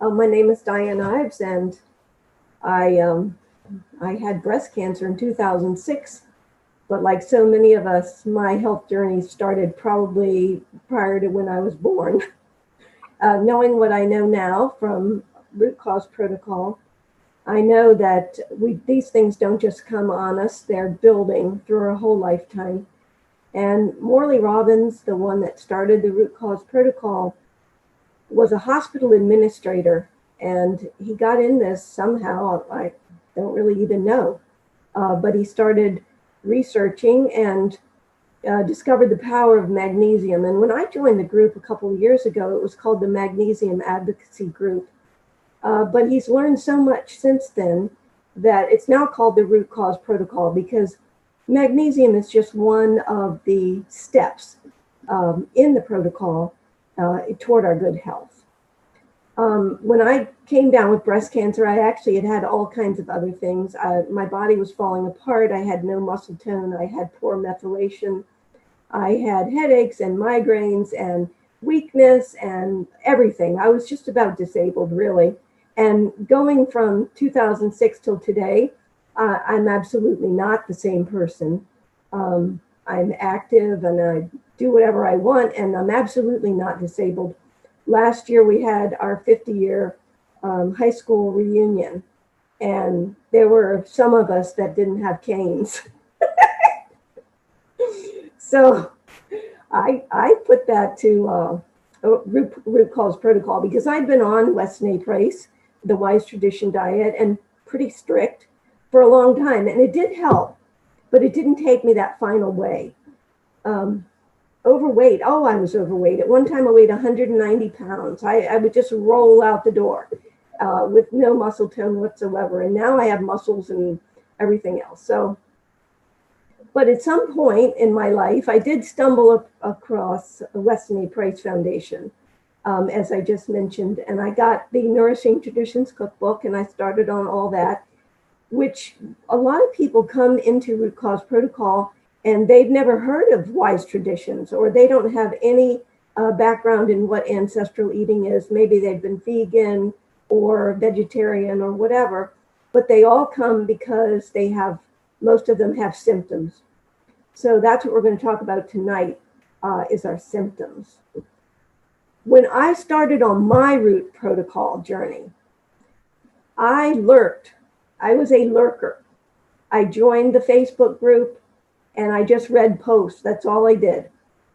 My name is Diane Ives, and I I had breast cancer in 2006. But like so many of us, my health journey started probably prior to when I was born. Knowing what I know now from root cause protocol, I know that these things don't just come on us; they're building through our whole lifetime. And Morley Robbins, the one that started the root cause protocol, was a hospital administrator, and he got in this somehow. I don't really even know, but he started researching and discovered the power of magnesium. And when I joined the group a couple of years ago, it was called the Magnesium Advocacy Group. But he's learned so much since then that it's now called the Root Cause Protocol, because magnesium is just one of the steps in the protocol toward our good health. When I came down with breast cancer, I actually had all kinds of other things. My body was falling apart. I had no muscle tone. I had poor methylation. I had headaches and migraines and weakness and everything. I was just about disabled, really. And going from 2006 till today, I'm absolutely not the same person. I'm active and I do whatever I want, and I'm absolutely not disabled. Last year we had our 50-year high school reunion, and there were some of us that didn't have canes. So I put that to root cause protocol, because I'd been on Weston A, the Wise Tradition diet, and pretty strict for a long time, and it did help, but it didn't take me that final way. Overweight. Oh, I was overweight. At one time, I weighed 190 pounds. I would just roll out the door with no muscle tone whatsoever. And now I have muscles and everything else. So, but at some point in my life, I did stumble across a Weston A. Price Foundation, as I just mentioned. And I got the Nourishing Traditions cookbook, and I started on all that, which a lot of people come into root cause protocol and they've never heard of Wise Traditions, or they don't have any background in what ancestral eating is. Maybe they've been vegan or vegetarian or whatever, but they all come because most of them have symptoms. So that's what we're going to talk about tonight, is our symptoms. When I started on my root protocol journey, I lurked. I was a lurker. I joined the Facebook group, and I just read posts. That's all I did.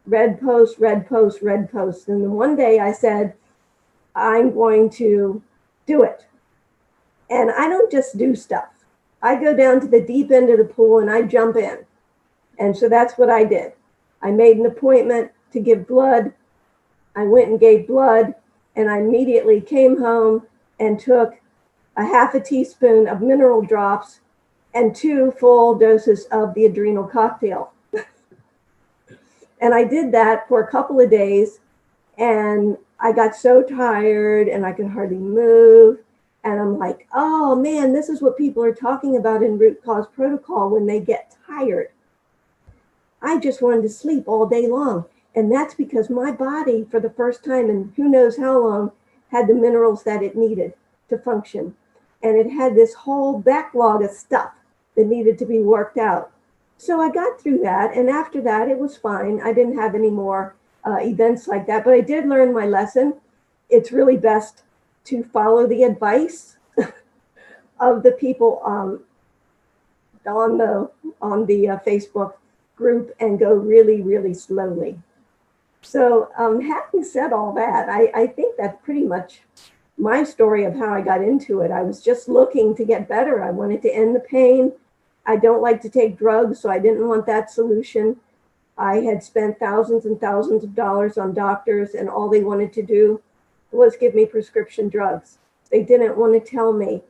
Read posts, read posts, read posts. And then one day I said, I'm going to do it. And I don't just do stuff. I go down to the deep end of the pool and I jump in. And so that's what I did. I made an appointment to give blood. I went and gave blood, and I immediately came home and took a half a teaspoon of mineral drops and 2 full doses of the Adrenal Cocktail. And I did that for a couple of days, and I got so tired and I could hardly move. And I'm like, oh man, this is what people are talking about in root cause protocol when they get tired. I just wanted to sleep all day long. And that's because my body, for the first time in who knows how long, had the minerals that it needed to function. And it had this whole backlog of stuff that needed to be worked out. So I got through that, and after that, it was fine. I didn't have any more events like that, but I did learn my lesson. It's really best to follow the advice of the people on the Facebook group and go really, really slowly. So having said all that, I think that's pretty much my story of how I got into it. I was just looking to get better. I wanted to end the pain. I don't like to take drugs, so I didn't want that solution. I had spent thousands and thousands of dollars on doctors, and all they wanted to do was give me prescription drugs. They didn't want to tell me,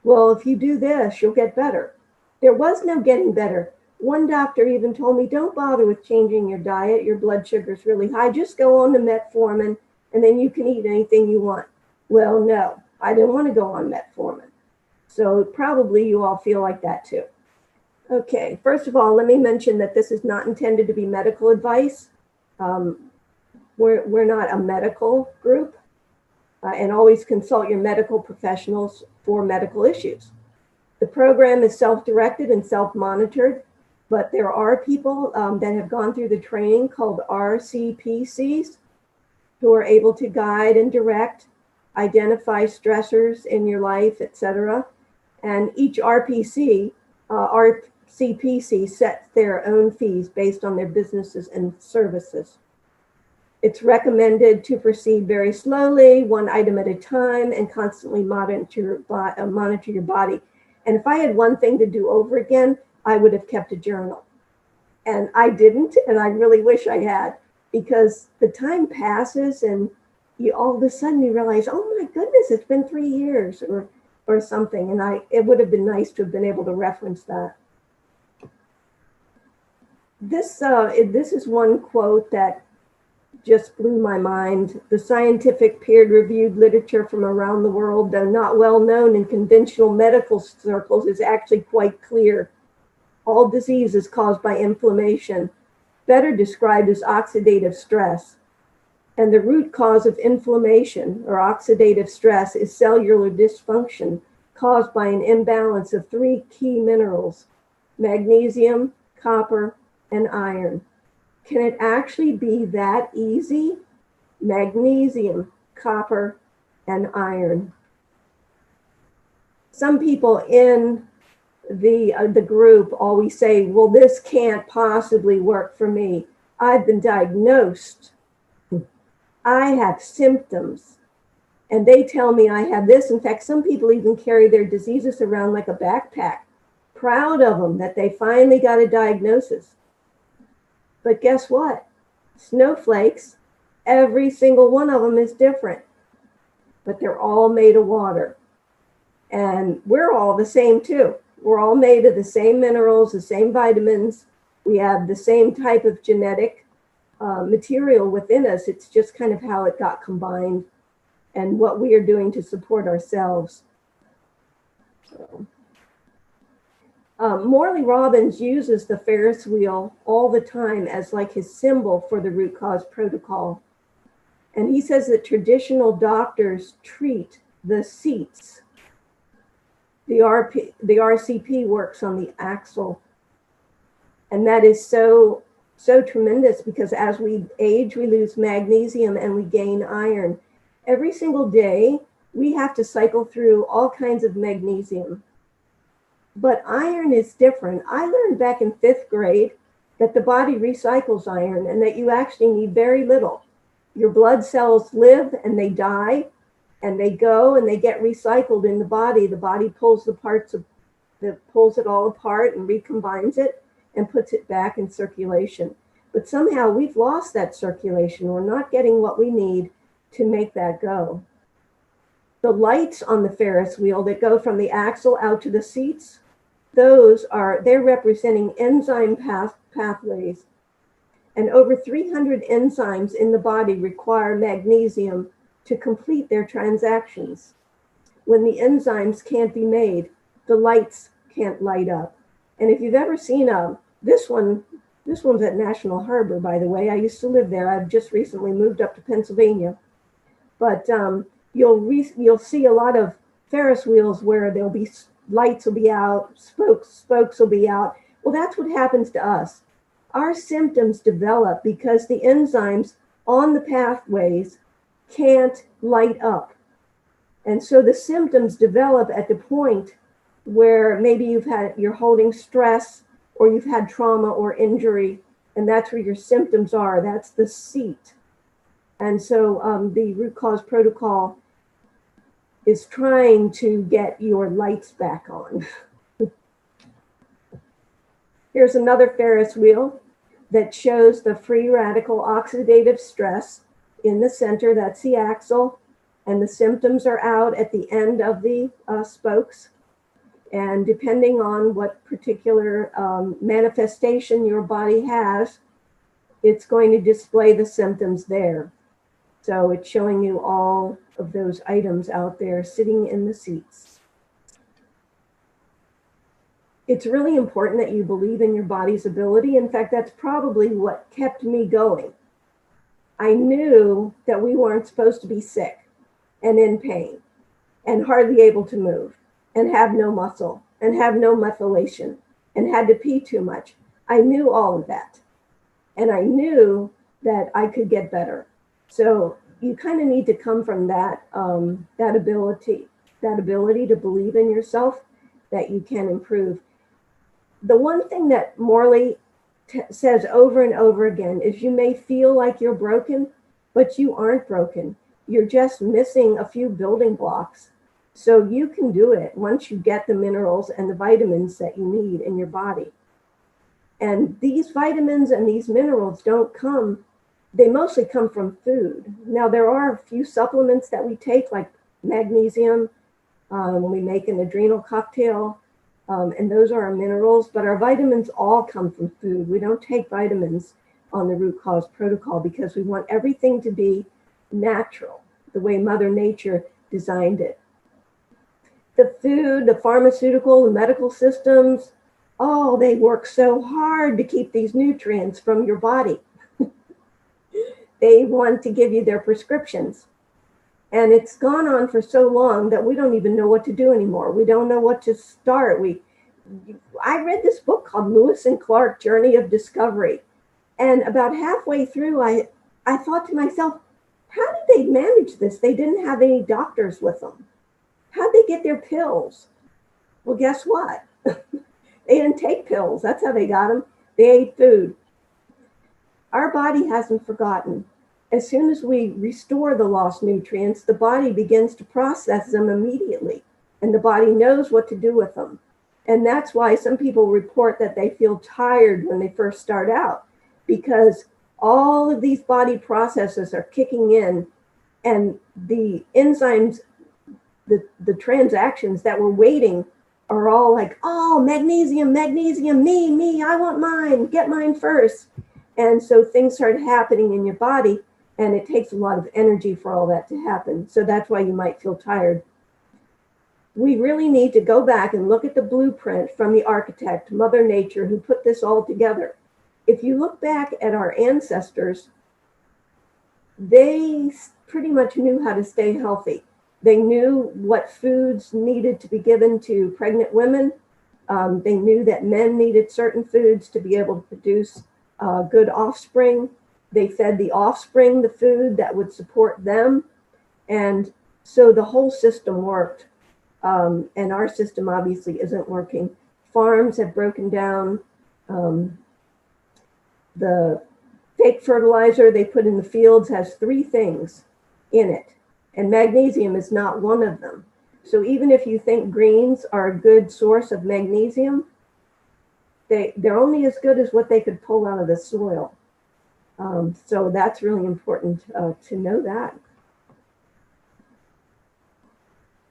well, if you do this, you'll get better. There was no getting better. One doctor even told me, don't bother with changing your diet. Your blood sugar is really high. Just go on to metformin, and then you can eat anything you want. Well, no, I didn't want to go on metformin. So probably you all feel like that too. Okay, first of all, let me mention that this is not intended to be medical advice. We're not a medical group. and always consult your medical professionals for medical issues. The program is self-directed and self-monitored, but there are people that have gone through the training called RCPCs who are able to guide and direct, identify stressors in your life, etc. And each RCPC sets their own fees based on their businesses and services. It's recommended to proceed very slowly, one item at a time, and constantly monitor your body. And if I had one thing to do over again, I would have kept a journal. And I didn't, and I really wish I had, because the time passes and you all of a sudden you realize, oh my goodness, it's been 3 years or something. And it would have been nice to have been able to reference that. This is one quote that just blew my mind. The scientific peer-reviewed literature from around the world, though not well known in conventional medical circles, is actually quite clear. All disease is caused by inflammation, better described as oxidative stress. And the root cause of inflammation or oxidative stress is cellular dysfunction caused by an imbalance of 3 key minerals: magnesium, copper, and iron. Can it actually be that easy? Magnesium, copper, and iron. Some people in the group always say, well, this can't possibly work for me. I've been diagnosed. I have symptoms. And they tell me I have this. In fact, some people even carry their diseases around like a backpack, proud of them that they finally got a diagnosis. But guess what? Snowflakes, every single one of them is different, but they're all made of water. And we're all the same too. We're all made of the same minerals, the same vitamins. We have the same type of genetic material within us. It's just kind of how it got combined and what we are doing to support ourselves. So. Morley Robbins uses the Ferris wheel all the time as like his symbol for the root cause protocol. And he says that traditional doctors treat the seats. The RCP works on the axle. And that is so tremendous, because as we age, we lose magnesium and we gain iron. Every single day, we have to cycle through all kinds of magnesium. But iron is different. I learned back in 5th grade that the body recycles iron and that you actually need very little. Your blood cells live and they die and they go and they get recycled in the body. The body pulls pulls it all apart and recombines it and puts it back in circulation. But somehow we've lost that circulation. We're not getting what we need to make that go. The lights on the Ferris wheel that go from the axle out to the seats, they're representing enzyme pathways. And over 300 enzymes in the body require magnesium to complete their transactions. When the enzymes can't be made, the lights can't light up. And if you've ever seen this one's at National Harbor, by the way. I used to live there. I've just recently moved up to Pennsylvania. But you'll see a lot of Ferris wheels where there'll be lights will be out, spokes will be out. Well, that's what happens to us. Our symptoms develop because the enzymes on the pathways can't light up. And so the symptoms develop at the point where maybe you're holding stress or you've had trauma or injury, and that's where your symptoms are. That's the seat. And so the root cause protocol is trying to get your lights back on. Here's another Ferris wheel that shows the free radical oxidative stress in the center. That's the axle. And the symptoms are out at the end of the spokes. And depending on what particular manifestation your body has, it's going to display the symptoms there. So it's showing you all of those items out there sitting in the seats. It's really important that you believe in your body's ability. In fact, that's probably what kept me going. I knew that we weren't supposed to be sick. and in pain and hardly able to move and have no muscle and have no methylation and had to pee too much. I knew all of that. And I knew that I could get better. So you kind of need to come from that, that ability to believe in yourself, that you can improve. The one thing that Morley says over and over again is you may feel like you're broken, but you aren't broken. You're just missing a few building blocks. So you can do it once you get the minerals and the vitamins that you need in your body. And these vitamins and these minerals don't come, they mostly come from food. Now, there are a few supplements that we take, like magnesium. We make an adrenal cocktail, and those are our minerals, but our vitamins all come from food. We don't take vitamins on the root cause protocol because we want everything to be natural, the way Mother Nature designed it. The food, the pharmaceutical, the medical systems, oh, they work so hard to keep these nutrients from your body. They want to give you their prescriptions. And it's gone on for so long that we don't even know what to do anymore. We don't know what to start. I read this book called Lewis and Clark, Journey of Discovery. And about halfway through, I thought to myself, how did they manage this? They didn't have any doctors with them. How'd they get their pills? Well, guess what? They didn't take pills. That's how they got them. They ate food. Our body hasn't forgotten. As soon as we restore the lost nutrients, the body begins to process them immediately, and the body knows what to do with them. And that's why some people report that they feel tired when they first start out, because all of these body processes are kicking in, and the enzymes, the transactions that were waiting are all like, oh, magnesium, magnesium, me, I want mine, get mine first. And so things start happening in your body, and it takes a lot of energy for all that to happen. So that's why you might feel tired. We really need to go back and look at the blueprint from the architect, Mother Nature, who put this all together. If you look back at our ancestors, they pretty much knew how to stay healthy. They knew what foods needed to be given to pregnant women. They knew that men needed certain foods to be able to produce good offspring. They fed the offspring the food that would support them. And so the whole system worked. And our system obviously isn't working. Farms have broken down. The fake fertilizer they put in the fields has 3 things in it, and magnesium is not one of them. So even if you think greens are a good source of magnesium, they're only as good as what they could pull out of the soil. So that's really important to know that.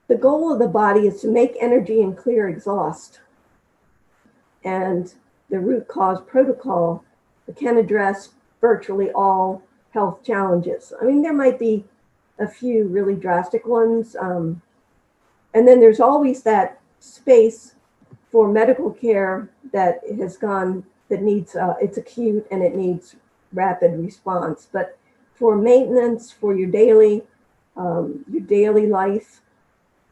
The goal of the body is to make energy and clear exhaust. And the root cause protocol can address virtually all health challenges. I mean, there might be a few really drastic ones. And then there's always that space for medical care that has gone, that needs, it's acute and it needs rapid response. But for maintenance, for your daily life,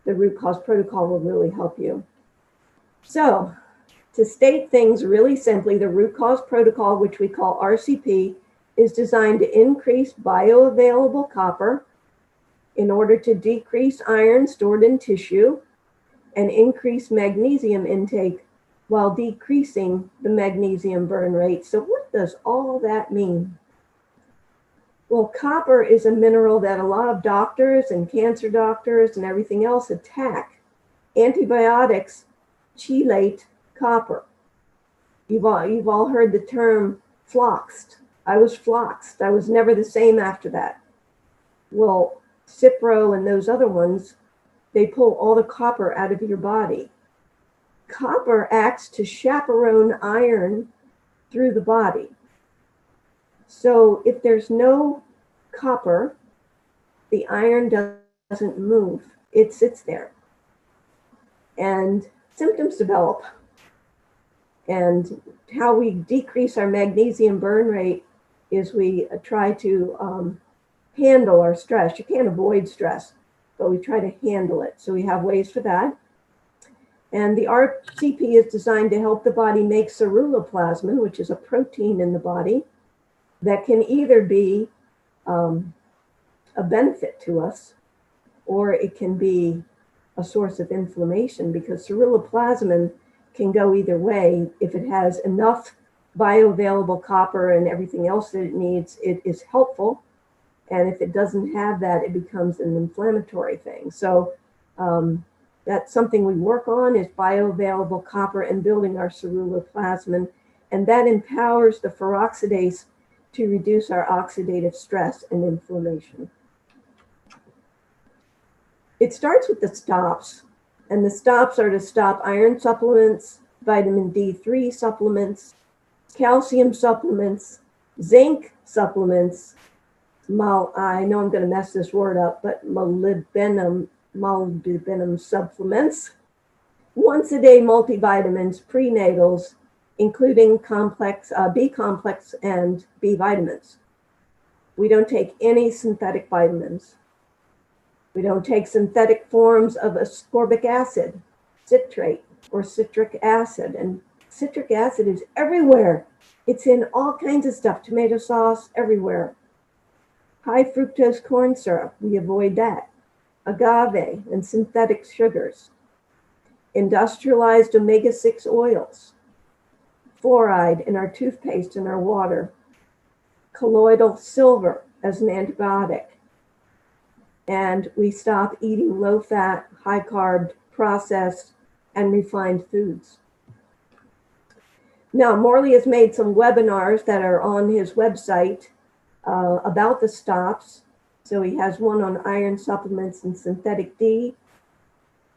the root cause protocol will really help you. So to state things really simply, the root cause protocol, which we call RCP, is designed to increase bioavailable copper in order to decrease iron stored in tissue and increase magnesium intake while decreasing the magnesium burn rate. So what does all that mean? Well, copper is a mineral that a lot of doctors and cancer doctors and everything else attack. Antibiotics chelate copper. You've all heard the term floxed. I was floxed. I was never the same after that. Well, Cipro and those other ones, they pull all the copper out of your body. Copper acts to chaperone iron through the body. So if there's no copper, the iron doesn't move. It sits there. And symptoms develop. And how we decrease our magnesium burn rate is we try to handle our stress. You can't avoid stress, but we try to handle it. So we have ways for that. And the RCP is designed to help the body make ceruloplasmin, which is a protein in the body that can either be a benefit to us, or it can be a source of inflammation, because ceruloplasmin can go either way. If it has enough bioavailable copper and everything else that it needs, it is helpful. And if it doesn't have that, it becomes an inflammatory thing. So that's something we work on, is bioavailable copper and building our ceruloplasmin. And that empowers the peroxidase to reduce our oxidative stress and inflammation. It starts with the stops, and the stops are to stop iron supplements, vitamin D3 supplements, calcium supplements, zinc supplements, I know I'm going to mess this word up, but molybdenum supplements, once a day multivitamins, prenatals, including complex B complex and B vitamins. We don't take any synthetic vitamins. We don't take synthetic forms of ascorbic acid, citrate, or citric acid. And citric acid is everywhere. It's in all kinds of stuff, tomato sauce, everywhere. High fructose corn syrup, we avoid that. Agave and synthetic sugars. Industrialized omega-6 oils. Fluoride in our toothpaste and our water. Colloidal silver as an antibiotic. And we stop eating low-fat, high-carb, processed, and refined foods. Now, Morley has made some webinars that are on his website about the stops. So he has one on iron supplements and synthetic D,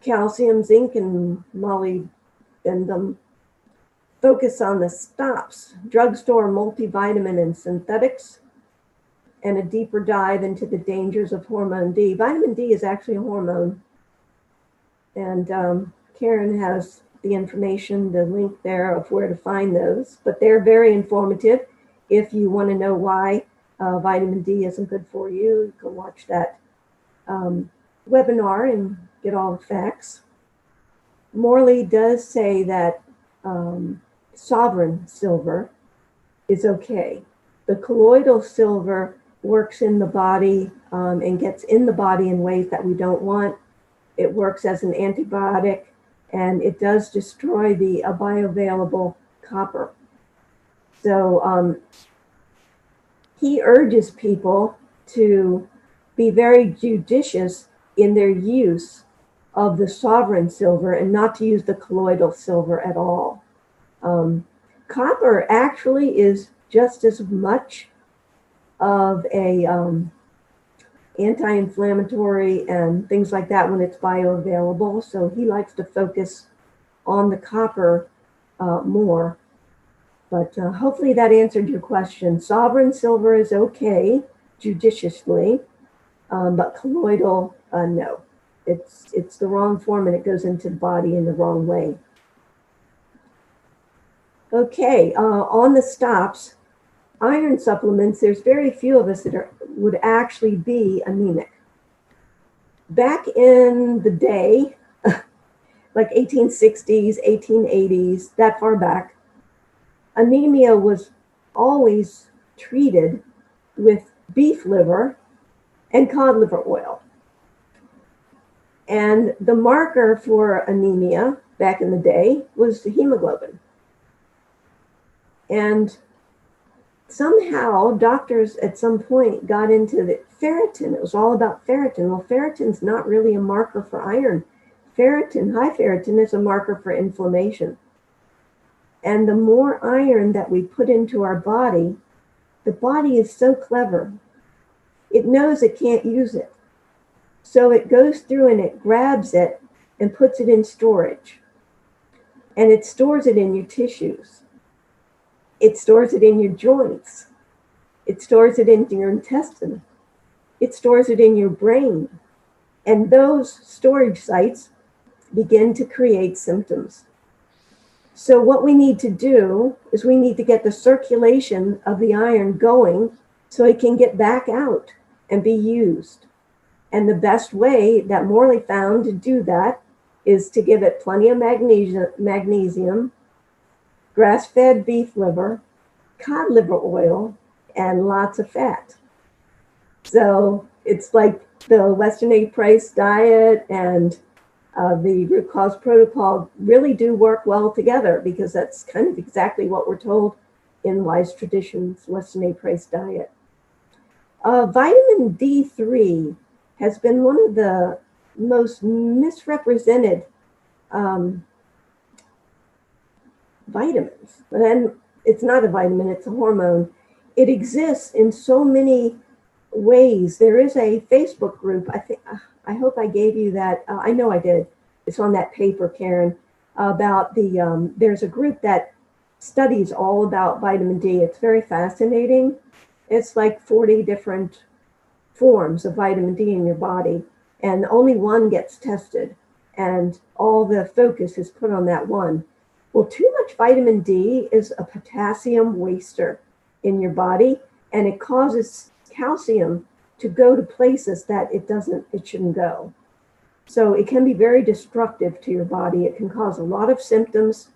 calcium, zinc, and molybdenum. Focus on the stops, drugstore multivitamin and synthetics, and a deeper dive into the dangers of hormone D. Vitamin D is actually a hormone. And Karen has the information, the link there of where to find those, but they're very informative. If you want to know why vitamin D isn't good for you, you can watch that webinar and get all the facts. Morley does say that sovereign silver is okay. The colloidal silver works in the body and gets in the body in ways that we don't want. It works as an antibiotic, and it does destroy the bioavailable copper. So he urges people to be very judicious in their use of the sovereign silver and not to use the colloidal silver at all. Copper actually is just as much of a anti-inflammatory and things like that when it's bioavailable. So he likes to focus on the copper more. But hopefully that answered your question. Sovereign silver is okay, judiciously, but colloidal, no. It's the wrong form and it goes into the body in the wrong way. Okay, on the stops, iron supplements, there's very few of us that would actually be anemic. Back in the day, like 1860s, 1880s, that far back, anemia was always treated with beef liver and cod liver oil. And the marker for anemia back in the day was hemoglobin. And somehow doctors at some point got into the ferritin. It was all about ferritin. Well, ferritin's not really a marker for iron. Ferritin, high ferritin, is a marker for inflammation. And the more iron that we put into our body, the body is so clever. It knows it can't use it. So it goes through and it grabs it and puts it in storage. And it stores it in your tissues. It stores it in your joints. It stores it in your intestine. It stores it in your brain. And those storage sites begin to create symptoms. So what we need to do is we need to get the circulation of the iron going so it can get back out and be used. And the best way that Morley found to do that is to give it plenty of magnesium, grass-fed beef liver, cod liver oil, and lots of fat. So it's like the Weston A. Price diet and the root cause protocol really do work well together, because that's kind of exactly what we're told in Wise Traditions, Weston A. Price diet. Vitamin D3 has been one of the most misrepresented vitamins. And it's not a vitamin, it's a hormone. It exists in so many ways. There is a Facebook group, I hope I gave you that. I know I did. It's on that paper, Karen, about there's a group that studies all about vitamin D. It's very fascinating. It's like 40 different forms of vitamin D in your body, and only one gets tested, and all the focus is put on that one. Well, too much vitamin D is a potassium waster in your body, and it causes calcium to go to places that it shouldn't go. So it can be very destructive to your body. It can cause a lot of symptoms,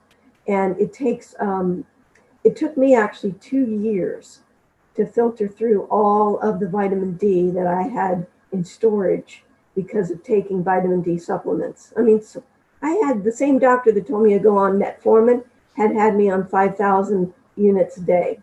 and it took me actually 2 years to filter through all of the vitamin D that I had in storage because of taking vitamin D supplements. I mean, so I had the same doctor that told me to go on metformin had me on 5,000 units a day.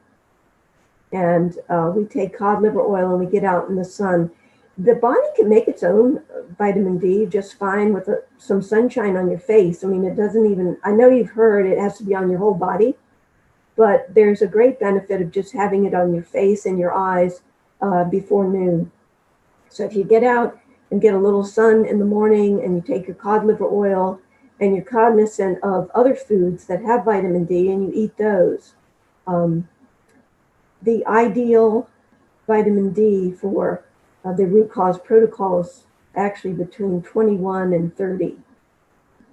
And we take cod liver oil and we get out in the sun. The body can make its own vitamin D just fine with some sunshine on your face. I mean, it doesn't even, I know you've heard it has to be on your whole body, but there's a great benefit of just having it on your face and your eyes before noon. So if you get out and get a little sun in the morning and you take your cod liver oil and you're cognizant of other foods that have vitamin D and you eat those, the ideal vitamin D for the root cause protocol is actually between 21 and 30.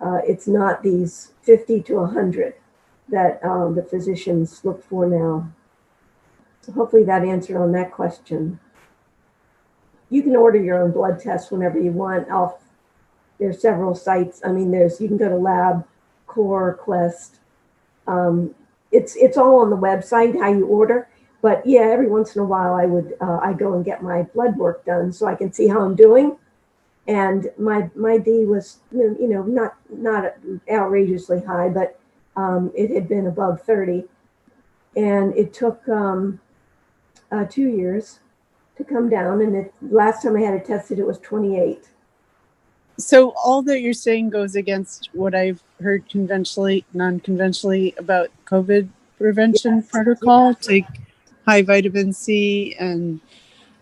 It's not these 50 to 100 that the physicians look for now. So hopefully that answered on that question. You can order your own blood tests whenever you want. There's several sites. I mean, you can go to Lab, Core, Quest. It's all on the website, how you order. But yeah, every once in a while I go and get my blood work done so I can see how I'm doing. And my D was, not outrageously high, but it had been above 30. And it took 2 years to come down. And last time I had it tested, it was 28. So all that you're saying goes against what I've heard conventionally, non-conventionally about COVID prevention protocol. Yes. Take high vitamin C and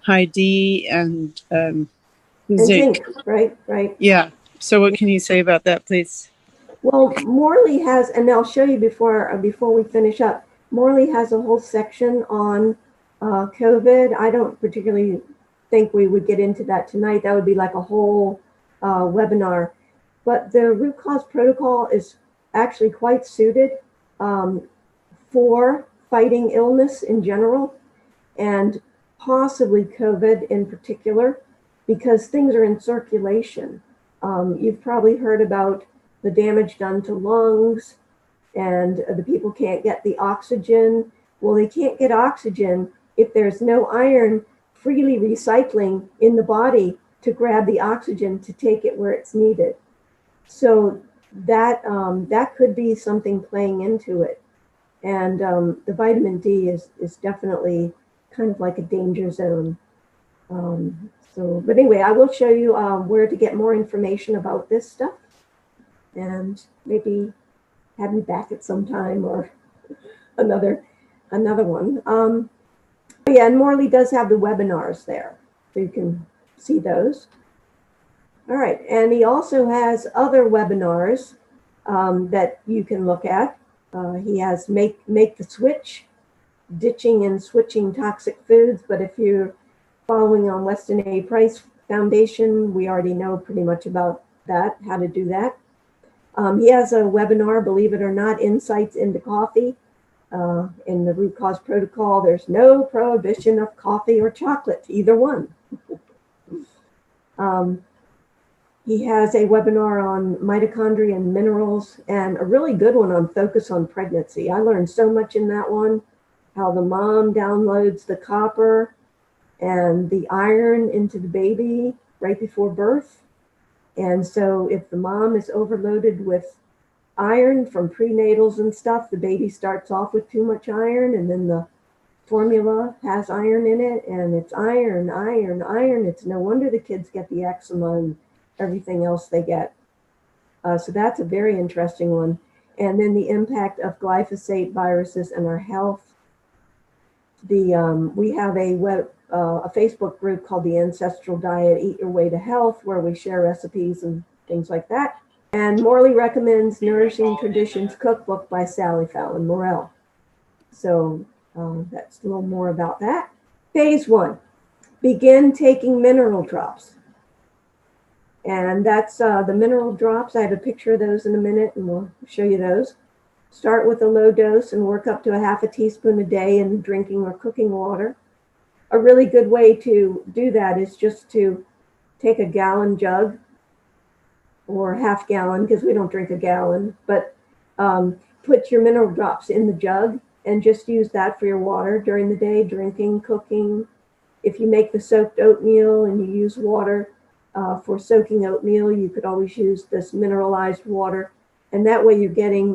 high D and zinc. Right. Yeah. So what can you say about that, please? Well, Morley has, and I'll show you before we finish up, Morley has a whole section on COVID. I don't particularly think we would get into that tonight. That would be like a whole webinar. But the root cause protocol is actually quite suited for fighting illness in general, and possibly COVID in particular, because things are in circulation. You've probably heard about the damage done to lungs, and the people can't get the oxygen. Well, they can't get oxygen if there's no iron freely recycling in the body to grab the oxygen to take it where it's needed. So that could be something playing into it. And the vitamin D is definitely kind of like a danger zone. But anyway, I will show you where to get more information about this stuff, and maybe have me back at some time or another one. Yeah, and Morley does have the webinars there, so you can see those. All right, and he also has other webinars that you can look at. He has Make the Switch, Ditching and Switching Toxic Foods, but if you're following on Weston A. Price Foundation, we already know pretty much about that, how to do that. He has a webinar, believe it or not, Insights into Coffee. In the root cause protocol, there's no prohibition of coffee or chocolate, either one. He has a webinar on mitochondria and minerals, and a really good one on focus on pregnancy. I learned so much in that one, how the mom downloads the copper and the iron into the baby right before birth. And so if the mom is overloaded with iron from prenatals and stuff, the baby starts off with too much iron, and then the formula has iron in it, and it's iron, iron, iron. It's no wonder the kids get the eczema and everything else they get. So that's a very interesting one. And then the impact of glyphosate viruses in our health. We have a Facebook group called the Ancestral Diet, Eat Your Way to Health, where we share recipes and things like that. And Morley recommends Nourishing Traditions cookbook by Sally Fallon Morell. So that's a little more about that. Phase 1, begin taking mineral drops. And that's the mineral drops. I have a picture of those in a minute, and we'll show you those. Start with a low dose and work up to a half a teaspoon a day in drinking or cooking water. A really good way to do that is just to take a gallon jug or half gallon, because we don't drink a gallon, but put your mineral drops in the jug and just use that for your water during the day, drinking, cooking. If you make the soaked oatmeal and you use water for soaking oatmeal, you could always use this mineralized water. And that way you're getting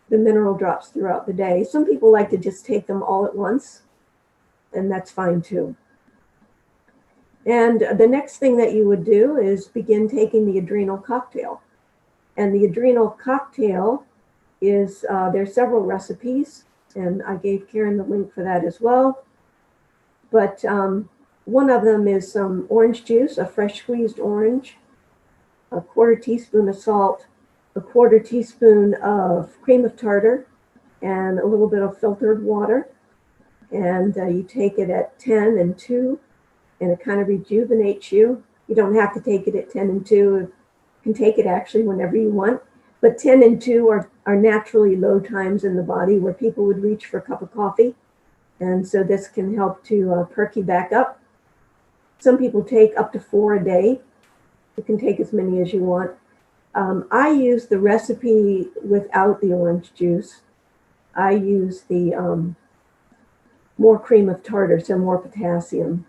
the mineral drops throughout the day. Some people like to just take them all at once, and that's fine too. And the next thing that you would do is begin taking the Adrenal Cocktail. And the Adrenal Cocktail is, there's several recipes, and I gave Karen the link for that as well. But one of them is some orange juice, a fresh squeezed orange, a quarter teaspoon of salt, a quarter teaspoon of cream of tartar, and a little bit of filtered water. And you take it at 10 and 2, and it kind of rejuvenates you. You don't have to take it at 10 and 2. You can take it actually whenever you want. But 10 and 2 are naturally low times in the body where people would reach for a cup of coffee. And so this can help to perk you back up. Some people take up to 4 a day. You can take as many as you want. I use the recipe without the orange juice. I use the more cream of tartar, so more potassium.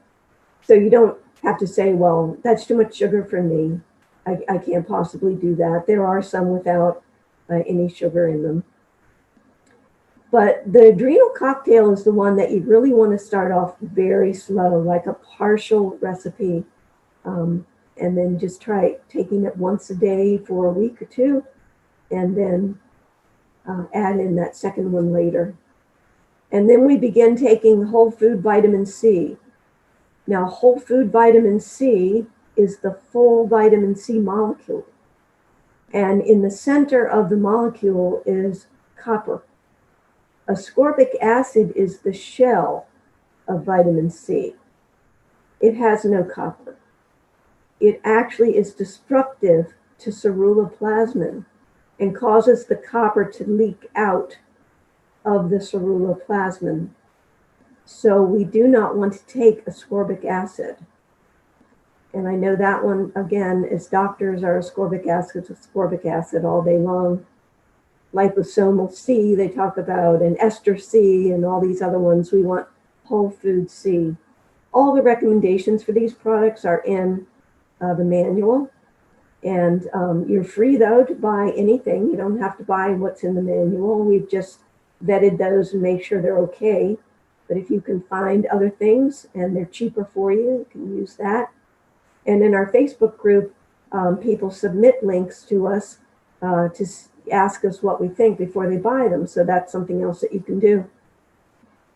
So you don't have to say, well, that's too much sugar for me. I can't possibly do that. There are some without any sugar in them. But the Adrenal Cocktail is the one that you really want to start off very slow, like a partial recipe. And then just try taking it once a day for a week or two, and then add in that second one later. And then we begin taking whole food vitamin C. Now, whole food vitamin C is the full vitamin C molecule. And in the center of the molecule is copper. Ascorbic acid is the shell of vitamin C. It has no copper. It actually is destructive to ceruloplasmin and causes the copper to leak out of the ceruloplasmin. So we do not want to take ascorbic acid. And I know that one, again, as doctors are ascorbic acid all day long. Liposomal C, they talk about, and ester C, and all these other ones. We want whole food C. All the recommendations for these products are in the manual. And you're free, though, to buy anything. You don't have to buy what's in the manual. We've just vetted those and make sure they're okay. But if you can find other things and they're cheaper for you, you can use that. And in our Facebook group, people submit links to us to ask us what we think before they buy them. So that's something else that you can do.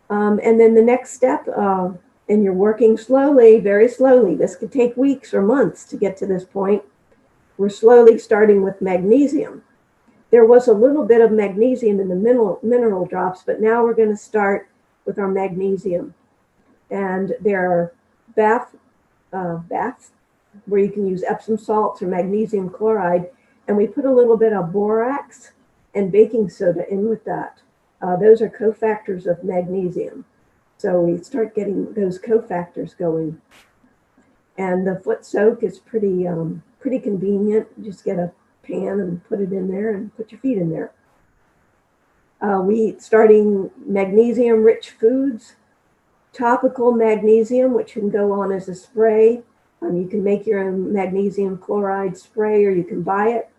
And then the next step, and you're working slowly, very slowly. This could take weeks or months to get to this point. We're slowly starting with magnesium. There was a little bit of magnesium in the mineral drops, but now we're going to start with our magnesium. And there are baths where you can use Epsom salts or magnesium chloride. And we put a little bit of borax and baking soda in with that. Those are cofactors of magnesium. So we start getting those cofactors going. And the foot soak is pretty convenient. You just get a pan and put it in there and put your feet in there. We starting magnesium-rich foods, topical magnesium, which can go on as a spray. You can make your own magnesium chloride spray, or you can buy it.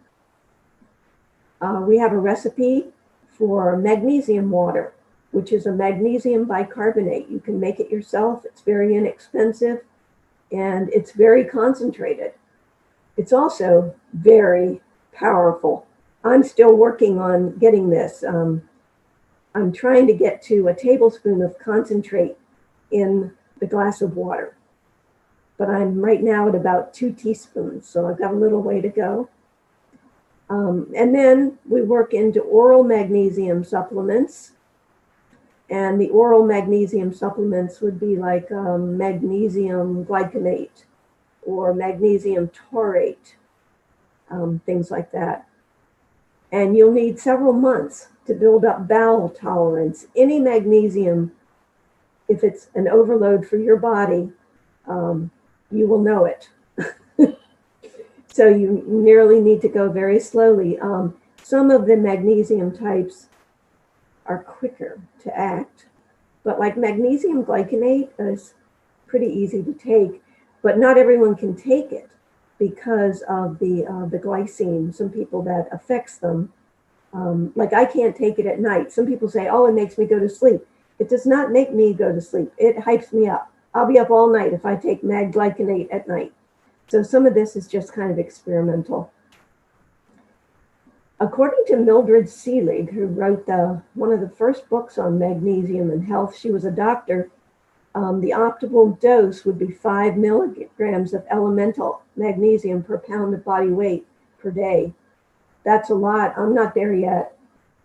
We have a recipe for magnesium water, which is a magnesium bicarbonate. You can make it yourself. It's very inexpensive, and it's very concentrated. It's also very powerful. I'm still working on getting this. I'm trying to get to a tablespoon of concentrate in the glass of water, but I'm right now at about 2 teaspoons, so I've got a little way to go. And then we work into oral magnesium supplements, and the oral magnesium supplements would be like magnesium glycinate or magnesium taurate, things like that. And you'll need several months to build up bowel tolerance. Any magnesium, if it's an overload for your body, you will know it. So you merely need to go very slowly. Some of the magnesium types are quicker to act, but like magnesium glycinate is pretty easy to take, but not everyone can take it because of the glycine. Some people that affects them. Like I can't take it at night. Some people say, oh, it makes me go to sleep. It does not make me go to sleep. It hypes me up. I'll be up all night if I take mag glycinate at night. So some of this is just kind of experimental. According to Mildred Seelig, who wrote one of the first books on magnesium and health, she was a doctor. The optimal dose would be 5 milligrams of elemental magnesium per pound of body weight per day. That's a lot. I'm not there yet.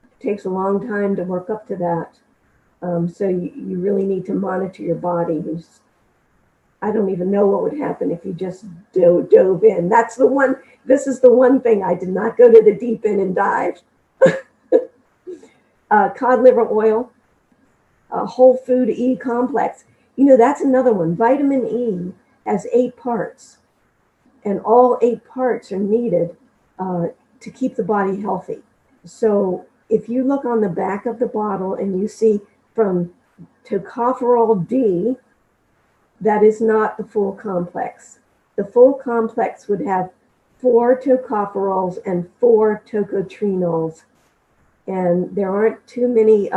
It takes a long time to work up to that. So you really need to monitor your body. I don't even know what would happen if you just dove in. This is the one thing I did not go to the deep end and dive. Cod liver oil, whole food E complex. That's another one. Vitamin E has 8 parts, and all 8 parts are needed to keep the body healthy. So if you look on the back of the bottle and you see from tocopherol D, that is not the full complex. The full complex would have 4 tocopherols and 4 tocotrienols. And there aren't too many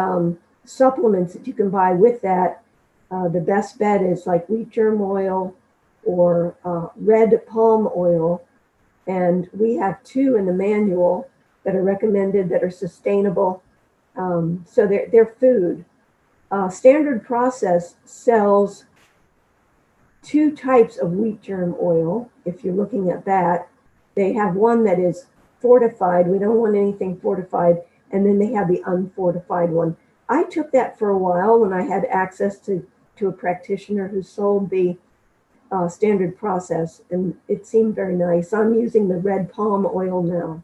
supplements that you can buy with that. The best bet is like wheat germ oil or red palm oil. And we have 2 in the manual that are recommended that are sustainable. So they're food. Standard Process sells 2 types of wheat germ oil. If you're looking at that, they have one that is fortified. We don't want anything fortified. And then they have the unfortified one. I took that for a while when I had access to a practitioner who sold the Standard Process, and it seemed very nice. I'm using the red palm oil now.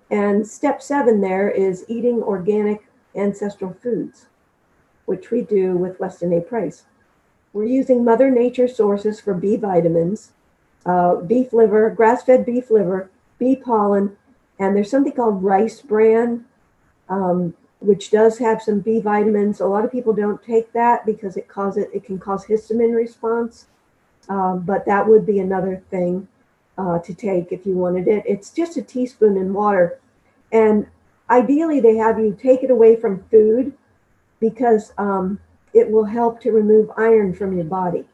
And step 7 there is eating organic ancestral foods, which we do with Weston A. Price. We're using Mother Nature sources for B vitamins, beef liver, grass-fed beef liver, bee pollen, and there's something called rice bran, which does have some B vitamins. A lot of people don't take that because it can cause histamine response, but that would be another thing to take if you wanted it. It's just a teaspoon in water, and ideally they have you take it away from food because it will help to remove iron from your body.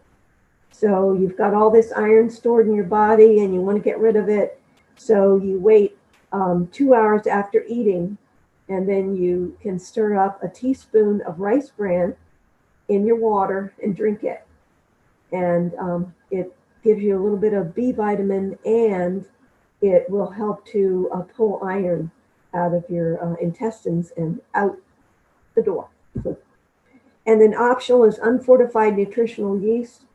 So you've got all this iron stored in your body and you want to get rid of it. So you wait 2 hours after eating, and then you can stir up a teaspoon of rice bran in your water and drink it. And it gives you a little bit of B vitamin, and it will help to pull iron out of your intestines and out the door. And then optional is unfortified nutritional yeast.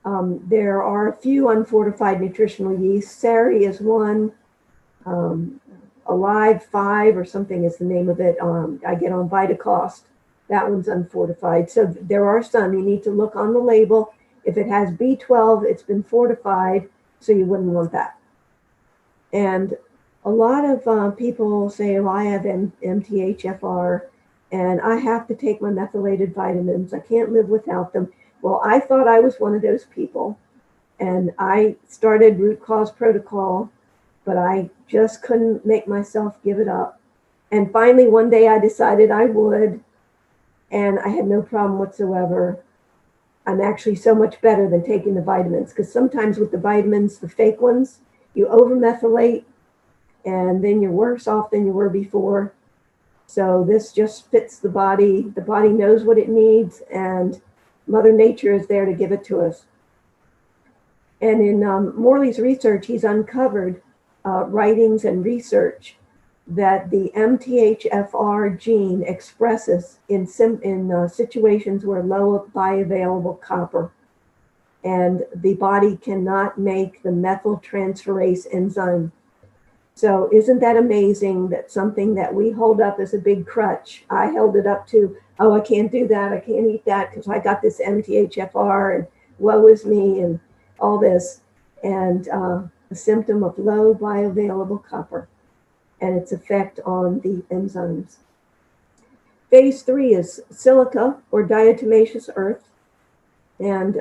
There are a few unfortified nutritional yeasts. Sari is one. Alive 5 or something is the name of it. I get on Vitacost. That one's unfortified. So there are some. You need to look on the label. If it has B12, it's been fortified, so you wouldn't want that. And a lot of people say, well, I have MTHFR, and I have to take my methylated vitamins. I can't live without them. Well, I thought I was one of those people, and I started root cause protocol, but I just couldn't make myself give it up. And finally, one day I decided I would, and I had no problem whatsoever. I'm actually so much better than taking the vitamins, because sometimes with the vitamins, the fake ones, you overmethylate, and then you're worse off than you were before. So this just fits the body. The body knows what it needs, and Mother Nature is there to give it to us. And in Morley's research, he's uncovered writings and research that the MTHFR gene expresses in situations where low bioavailable copper, and the body cannot make the methyltransferase enzyme. So isn't that amazing that something that we hold up as a big crutch, I held it up to, oh, I can't do that, I can't eat that because I got this MTHFR and woe is me and all this, and a symptom of low bioavailable copper and its effect on the enzymes. Phase 3 is silica or diatomaceous earth, and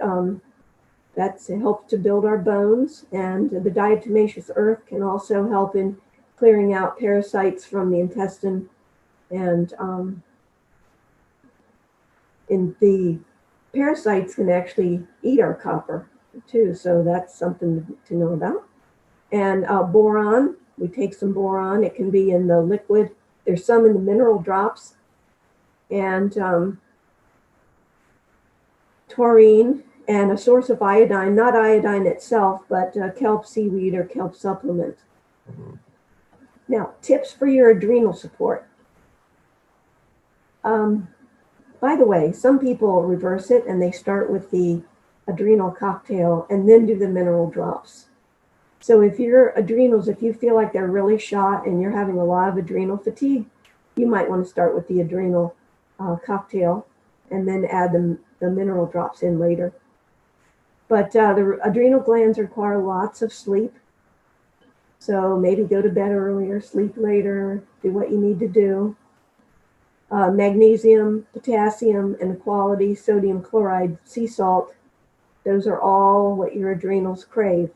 that helps to build our bones, and the diatomaceous earth can also help in clearing out parasites from the intestine, and in the parasites can actually eat our copper too, so that's something to know about. And boron, we take some boron. It can be in the liquid. There's some in the mineral drops. And taurine, and a source of iodine, not iodine itself, but kelp seaweed or kelp supplement. Now, tips for your adrenal support. By the way, some people reverse it and they start with the adrenal cocktail and then do the mineral drops. So if your adrenals, if you feel like they're really shot and you're having a lot of adrenal fatigue, you might want to start with the adrenal cocktail and then add the mineral drops in later. But the adrenal glands require lots of sleep. So maybe go to bed earlier, sleep later, do what you need to do. Magnesium, potassium, and quality sodium chloride, sea salt, those are all what your adrenals crave.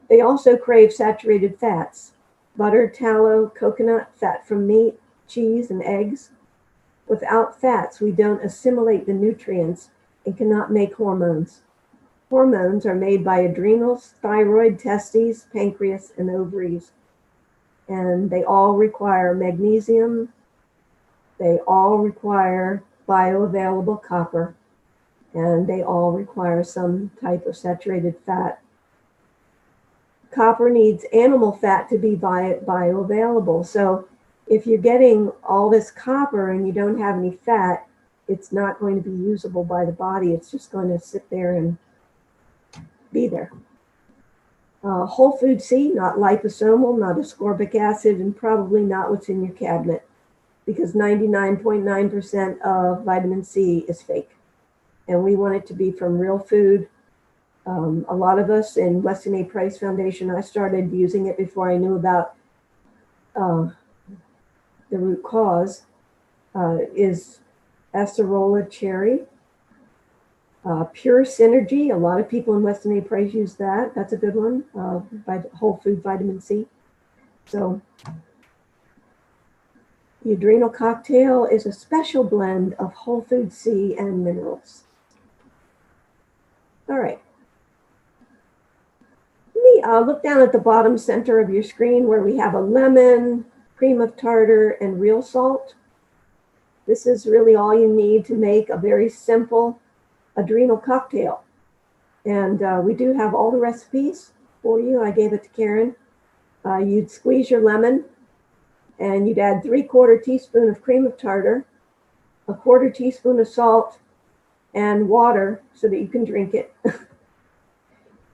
They also crave saturated fats, butter, tallow, coconut, fat from meat, cheese, and eggs. Without fats, we don't assimilate the nutrients and cannot make hormones. Hormones are made by adrenals, thyroid, testes, pancreas, and ovaries. And they all require magnesium. They all require bioavailable copper. And they all require some type of saturated fat. Copper needs animal fat to be bioavailable. So if you're getting all this copper and you don't have any fat, it's not going to be usable by the body. It's just going to sit there and be there. Whole food C, not liposomal, not ascorbic acid, and probably not what's in your cabinet, because 99.9% of vitamin C is fake. And we want it to be from real food. A lot of us in Weston A. Price Foundation, I started using it before I knew about the root cause, is acerola cherry. Pure Synergy, a lot of people in Weston A. Price use that. That's a good one, by whole food vitamin C. So the Adrenal Cocktail is a special blend of whole food C and minerals. All right. Look down at the bottom center of your screen where we have a lemon, cream of tartar, and real salt. This is really all you need to make a very simple adrenal cocktail. And we do have all the recipes for you. I gave it to Karen. You'd squeeze your lemon and you'd add 3/4 teaspoon of cream of tartar, 1/4 teaspoon of salt, and water so that you can drink it.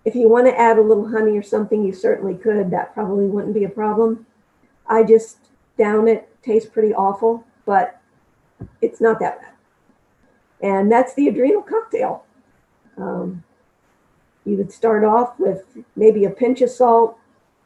If you want to add a little honey or something, you certainly could. That probably wouldn't be a problem. I just down it. Tastes pretty awful, but it's not that bad. And that's the adrenal cocktail. You would start off with maybe a pinch of salt,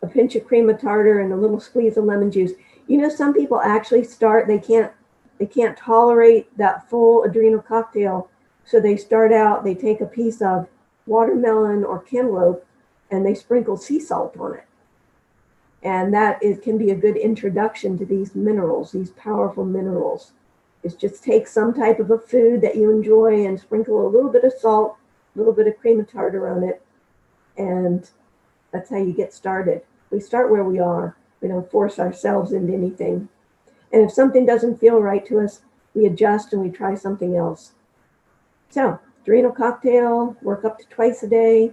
a pinch of cream of tartar, and a little squeeze of lemon juice. You know, some people actually start, they can't tolerate that full adrenal cocktail. So they start out, they take a piece of watermelon or cantaloupe and they sprinkle sea salt on it. And that can be a good introduction to these minerals, these powerful minerals. Is just take some type of a food that you enjoy and sprinkle a little bit of salt, a little bit of cream of tartar on it. And that's how you get started. We start where we are. We don't force ourselves into anything. And if something doesn't feel right to us, we adjust and we try something else. So, adrenal cocktail, work up to twice a day.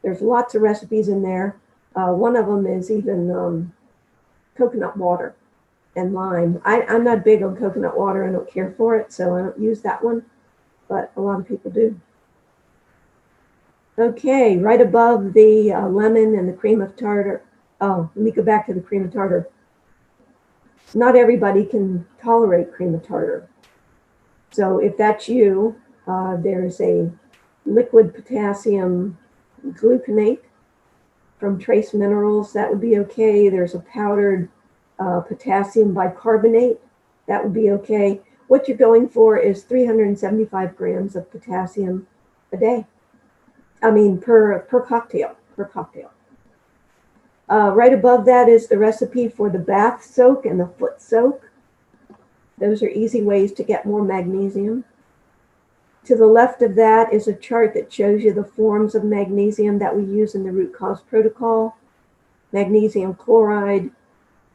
There's lots of recipes in there. One of them is even coconut water and lime. I'm not big on coconut water. I don't care for it, so I don't use that one. But a lot of people do. Okay, right above the lemon and the cream of tartar. Oh, let me go back to the cream of tartar. Not everybody can tolerate cream of tartar. So if that's you, there's a liquid potassium gluconate from Trace Minerals. That would be okay. There's a powdered potassium bicarbonate. That would be okay. What you're going for is 375 grams of potassium a day. I mean, per cocktail. Right above that is the recipe for the bath soak and the foot soak. Those are easy ways to get more magnesium. To the left of that is a chart that shows you the forms of magnesium that we use in the root cause protocol. Magnesium chloride.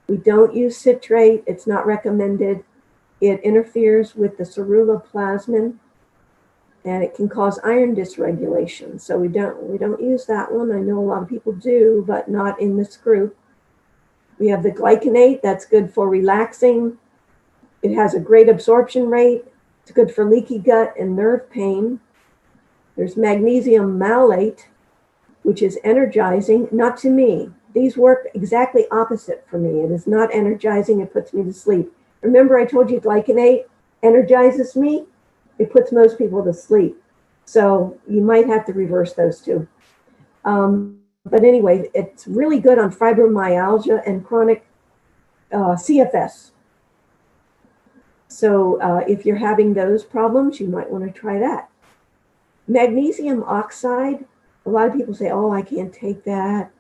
We don't use citrate. It's not recommended. It interferes with the ceruloplasmin and it can cause iron dysregulation. So we don't use that one. I know a lot of people do, but not in this group. We have the glycinate. That's good for relaxing. It has a great absorption rate. It's good for leaky gut and nerve pain. There's magnesium malate, which is energizing. Not to me. These work exactly opposite for me. It is not energizing. It puts me to sleep. Remember I told you glycinate energizes me? It puts most people to sleep. So you might have to reverse those two. But anyway, it's really good on fibromyalgia and chronic CFS. So if you're having those problems, you might want to try that. Magnesium oxide, a lot of people say, oh, I can't take that.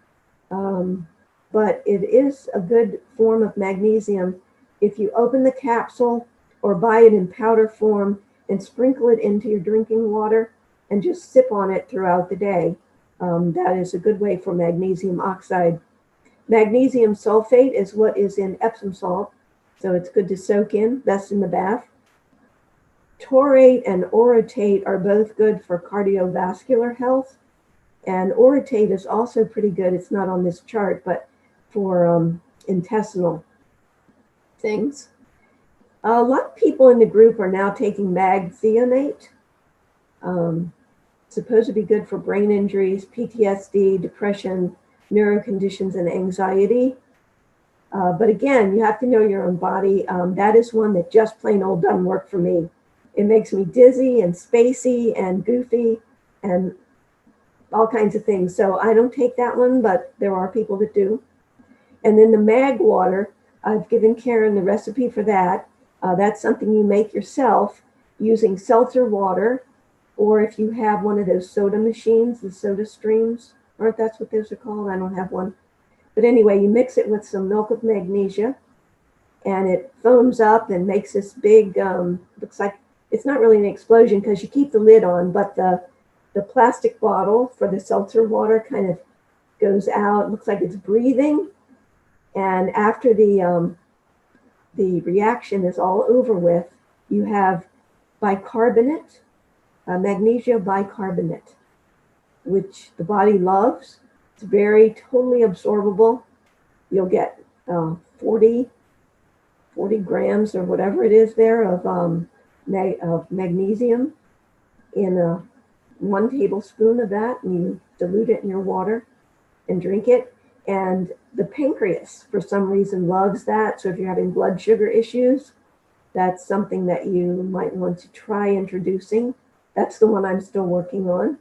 But it is a good form of magnesium. If you open the capsule or buy it in powder form and sprinkle it into your drinking water and just sip on it throughout the day, that is a good way for magnesium oxide. Magnesium sulfate is what is in Epsom salt. So it's good to soak in, best in the bath. Taurate and orotate are both good for cardiovascular health. And orotate is also pretty good. It's not on this chart, but for intestinal things. A lot of people in the group are now taking magthionate. Supposed to be good for brain injuries, PTSD, depression, neuro conditions, and anxiety. But again, you have to know your own body. That is one that just plain old doesn't work for me. It makes me dizzy and spacey and goofy and all kinds of things. So I don't take that one, but there are people that do. And then the mag water, I've given Karen the recipe for that. That's something you make yourself using seltzer water, or if you have one of those soda machines, the soda streams, aren't that's what those are called? I don't have one. But anyway, you mix it with some milk of magnesia and it foams up and makes this big, looks like, it's not really an explosion because you keep the lid on, but the plastic bottle for the seltzer water kind of goes out. It looks like it's breathing. And after the reaction is all over with, you have bicarbonate, magnesia bicarbonate, which the body loves. It's very totally absorbable. You'll get 40 grams or whatever it is there of magnesium in 1 tablespoon of that, and you dilute it in your water and drink it. And the pancreas, for some reason, loves that. So if you're having blood sugar issues, that's something that you might want to try introducing. That's the one I'm still working on.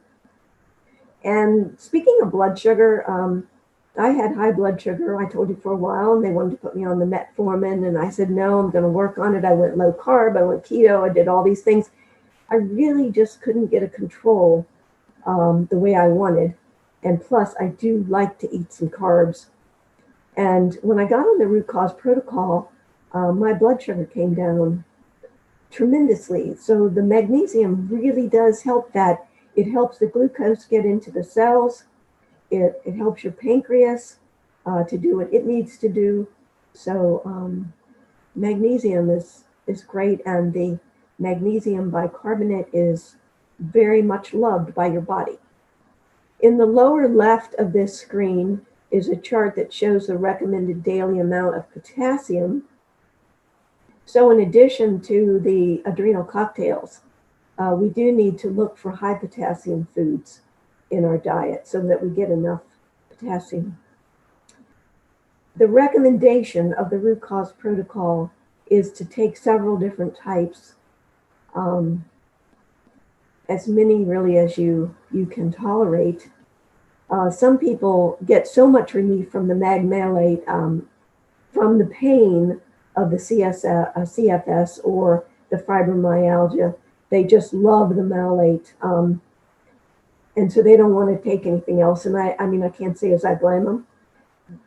And speaking of blood sugar, I had high blood sugar, I told you, for a while, and they wanted to put me on the metformin. And I said, no, I'm going to work on it. I went low carb, I went keto, I did all these things. I really just couldn't get a control the way I wanted. And plus, I do like to eat some carbs. And when I got on the root cause protocol, my blood sugar came down tremendously. So the magnesium really does help that. It helps the glucose get into the cells. It helps your pancreas to do what it needs to do. So magnesium is great, and the magnesium bicarbonate is very much loved by your body. In the lower left of this screen is a chart that shows the recommended daily amount of potassium. So in addition to the adrenal cocktails, we do need to look for high potassium foods in our diet so that we get enough potassium. The recommendation of the root cause protocol is to take several different types, as many really as you can tolerate. Some people get so much relief from the magmalate, from the pain of the CFS or the fibromyalgia. They just love the malate. And so they don't want to take anything else. And I mean, I can't say as I blame them,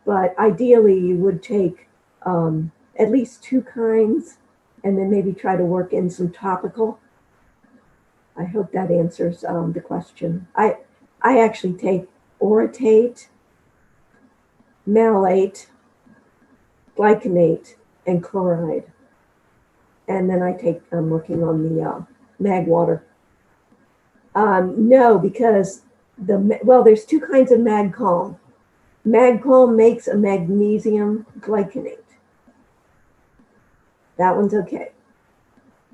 but ideally you would take at least 2 kinds and then maybe try to work in some topical. I hope that answers the question. I actually take orotate, malate, glycinate, and chloride. And then I'm working on the mag water. No, because there's 2 kinds of MagCalm. MagCalm makes a magnesium glycinate. That one's okay.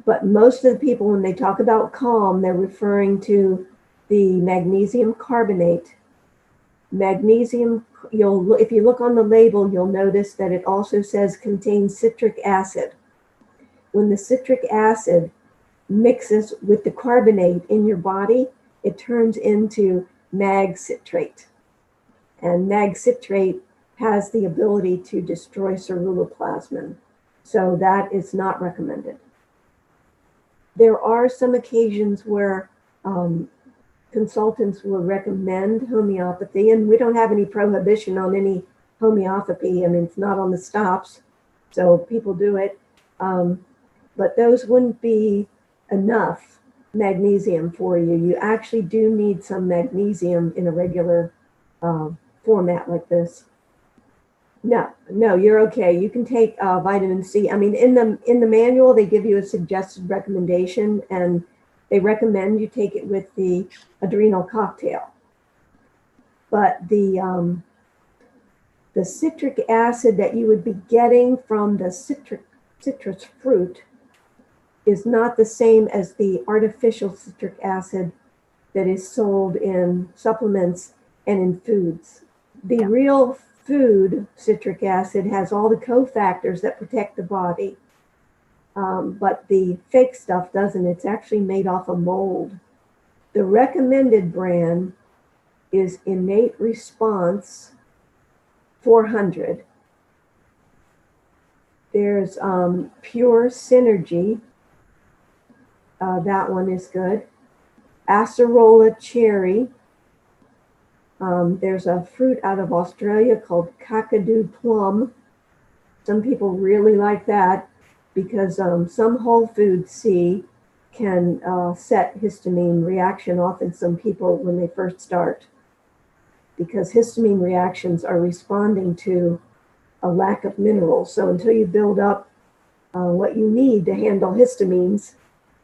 But most of the people, when they talk about calm, they're referring to the magnesium carbonate. Magnesium, if you look on the label, you'll notice that it also says contains citric acid. When the citric acid mixes with the carbonate in your body, it turns into mag citrate. And mag citrate has the ability to destroy ceruloplasmin. So that is not recommended. There are some occasions where consultants will recommend homeopathy, and we don't have any prohibition on any homeopathy. I mean, it's not on the stops, so people do it. But those wouldn't be enough magnesium for you. You actually do need some magnesium in a regular format like this. No, you're okay. You can take vitamin C. I mean, in the manual, they give you a suggested recommendation, and they recommend you take it with the Adrenal Cocktail. But the citric acid that you would be getting from the citrus fruit is not the same as the artificial citric acid that is sold in supplements and in foods. The real food citric acid has all the cofactors that protect the body, but the fake stuff doesn't. It's actually made off a mold. The recommended brand is Innate Response 400. There's Pure Synergy. That one is good. Acerola Cherry. There's a fruit out of Australia called Kakadu Plum. Some people really like that because some whole food C can set histamine reaction off in some people when they first start, because histamine reactions are responding to a lack of minerals. So until you build up what you need to handle histamines,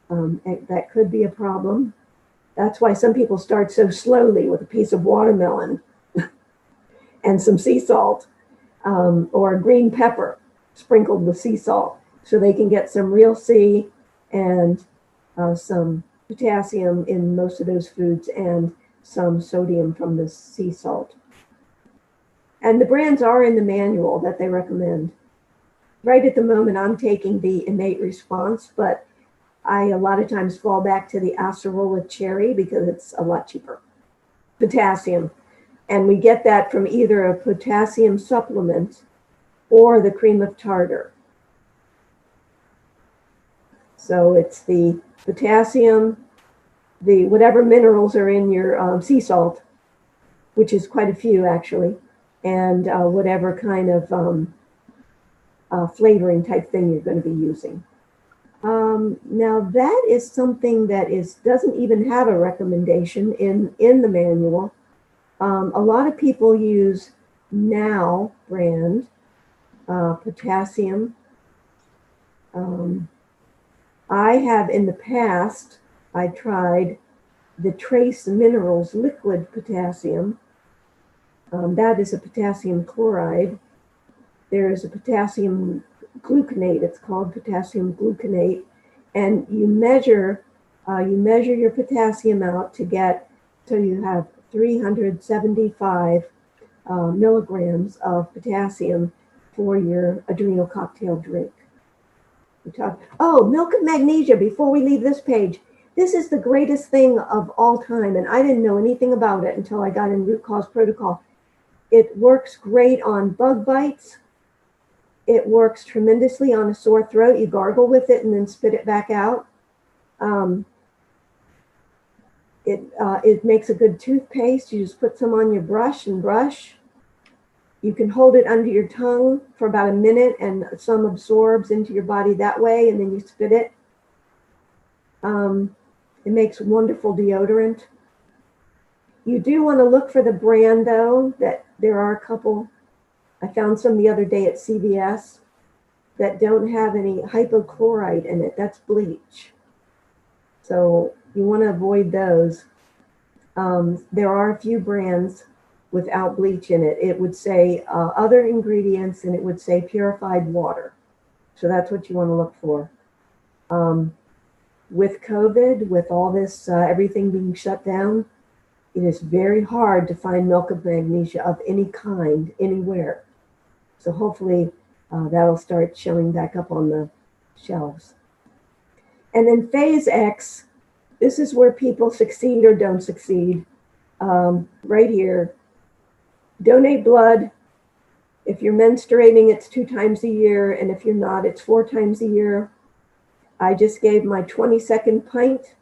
that could be a problem. That's why some people start so slowly with a piece of watermelon and some sea salt, or a green pepper sprinkled with sea salt, so they can get some real C and some potassium in most of those foods and some sodium from the sea salt. And the brands are in the manual that they recommend. Right at the moment, I'm taking the Innate Response, but I a lot of times fall back to the Acerola Cherry because it's a lot cheaper. potassium. And we get that from either a potassium supplement or the cream of tartar. So it's the potassium, the whatever minerals are in your sea salt, which is quite a few actually, and whatever kind of flavoring type thing you're going to be using. Now that is something that doesn't even have a recommendation in the manual. A lot of people use Now brand potassium. I have in the past, I tried the Trace Minerals liquid potassium. That is a potassium chloride. There is a potassium gluconate. It's called potassium gluconate, and you measure your potassium out to get so you have 375 milligrams of potassium for your adrenal cocktail drink. Milk of magnesia. Before we leave this page, this is the greatest thing of all time, and I didn't know anything about it until I got in Root Cause Protocol. It works great on bug bites. It works tremendously on a sore throat. You gargle with it and then spit it back out. It makes a good toothpaste. You just put some on your brush and brush. You can hold it under your tongue for about a minute and some absorbs into your body that way, and then you spit it. It makes wonderful deodorant. You do want to look for the brand, though, that there are a couple. I found some the other day at CVS that don't have any hypochlorite in it. That's bleach. So you want to avoid those. There are a few brands without bleach in it. It would say other ingredients, and it would say purified water. So that's what you want to look for. With COVID, with all this, everything being shut down, it is very hard to find milk of magnesia of any kind anywhere. So hopefully that'll start showing back up on the shelves. And then phase X, this is where people succeed or don't succeed. Right here, donate blood. If you're menstruating, it's 2 times a year. And if you're not, it's 4 times a year. I just gave my 22nd pint.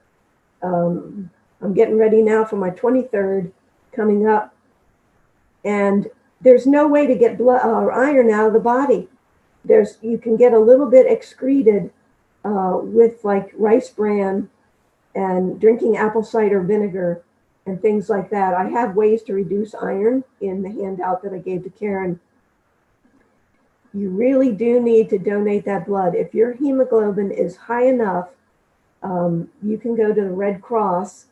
I'm getting ready now for my 23rd coming up. And there's no way to get blood or iron out of the body. You can get a little bit excreted with like rice bran and drinking apple cider vinegar and things like that. I have ways to reduce iron in the handout that I gave to Karen. You really do need to donate that blood. If your hemoglobin is high enough, you can go to the Red Cross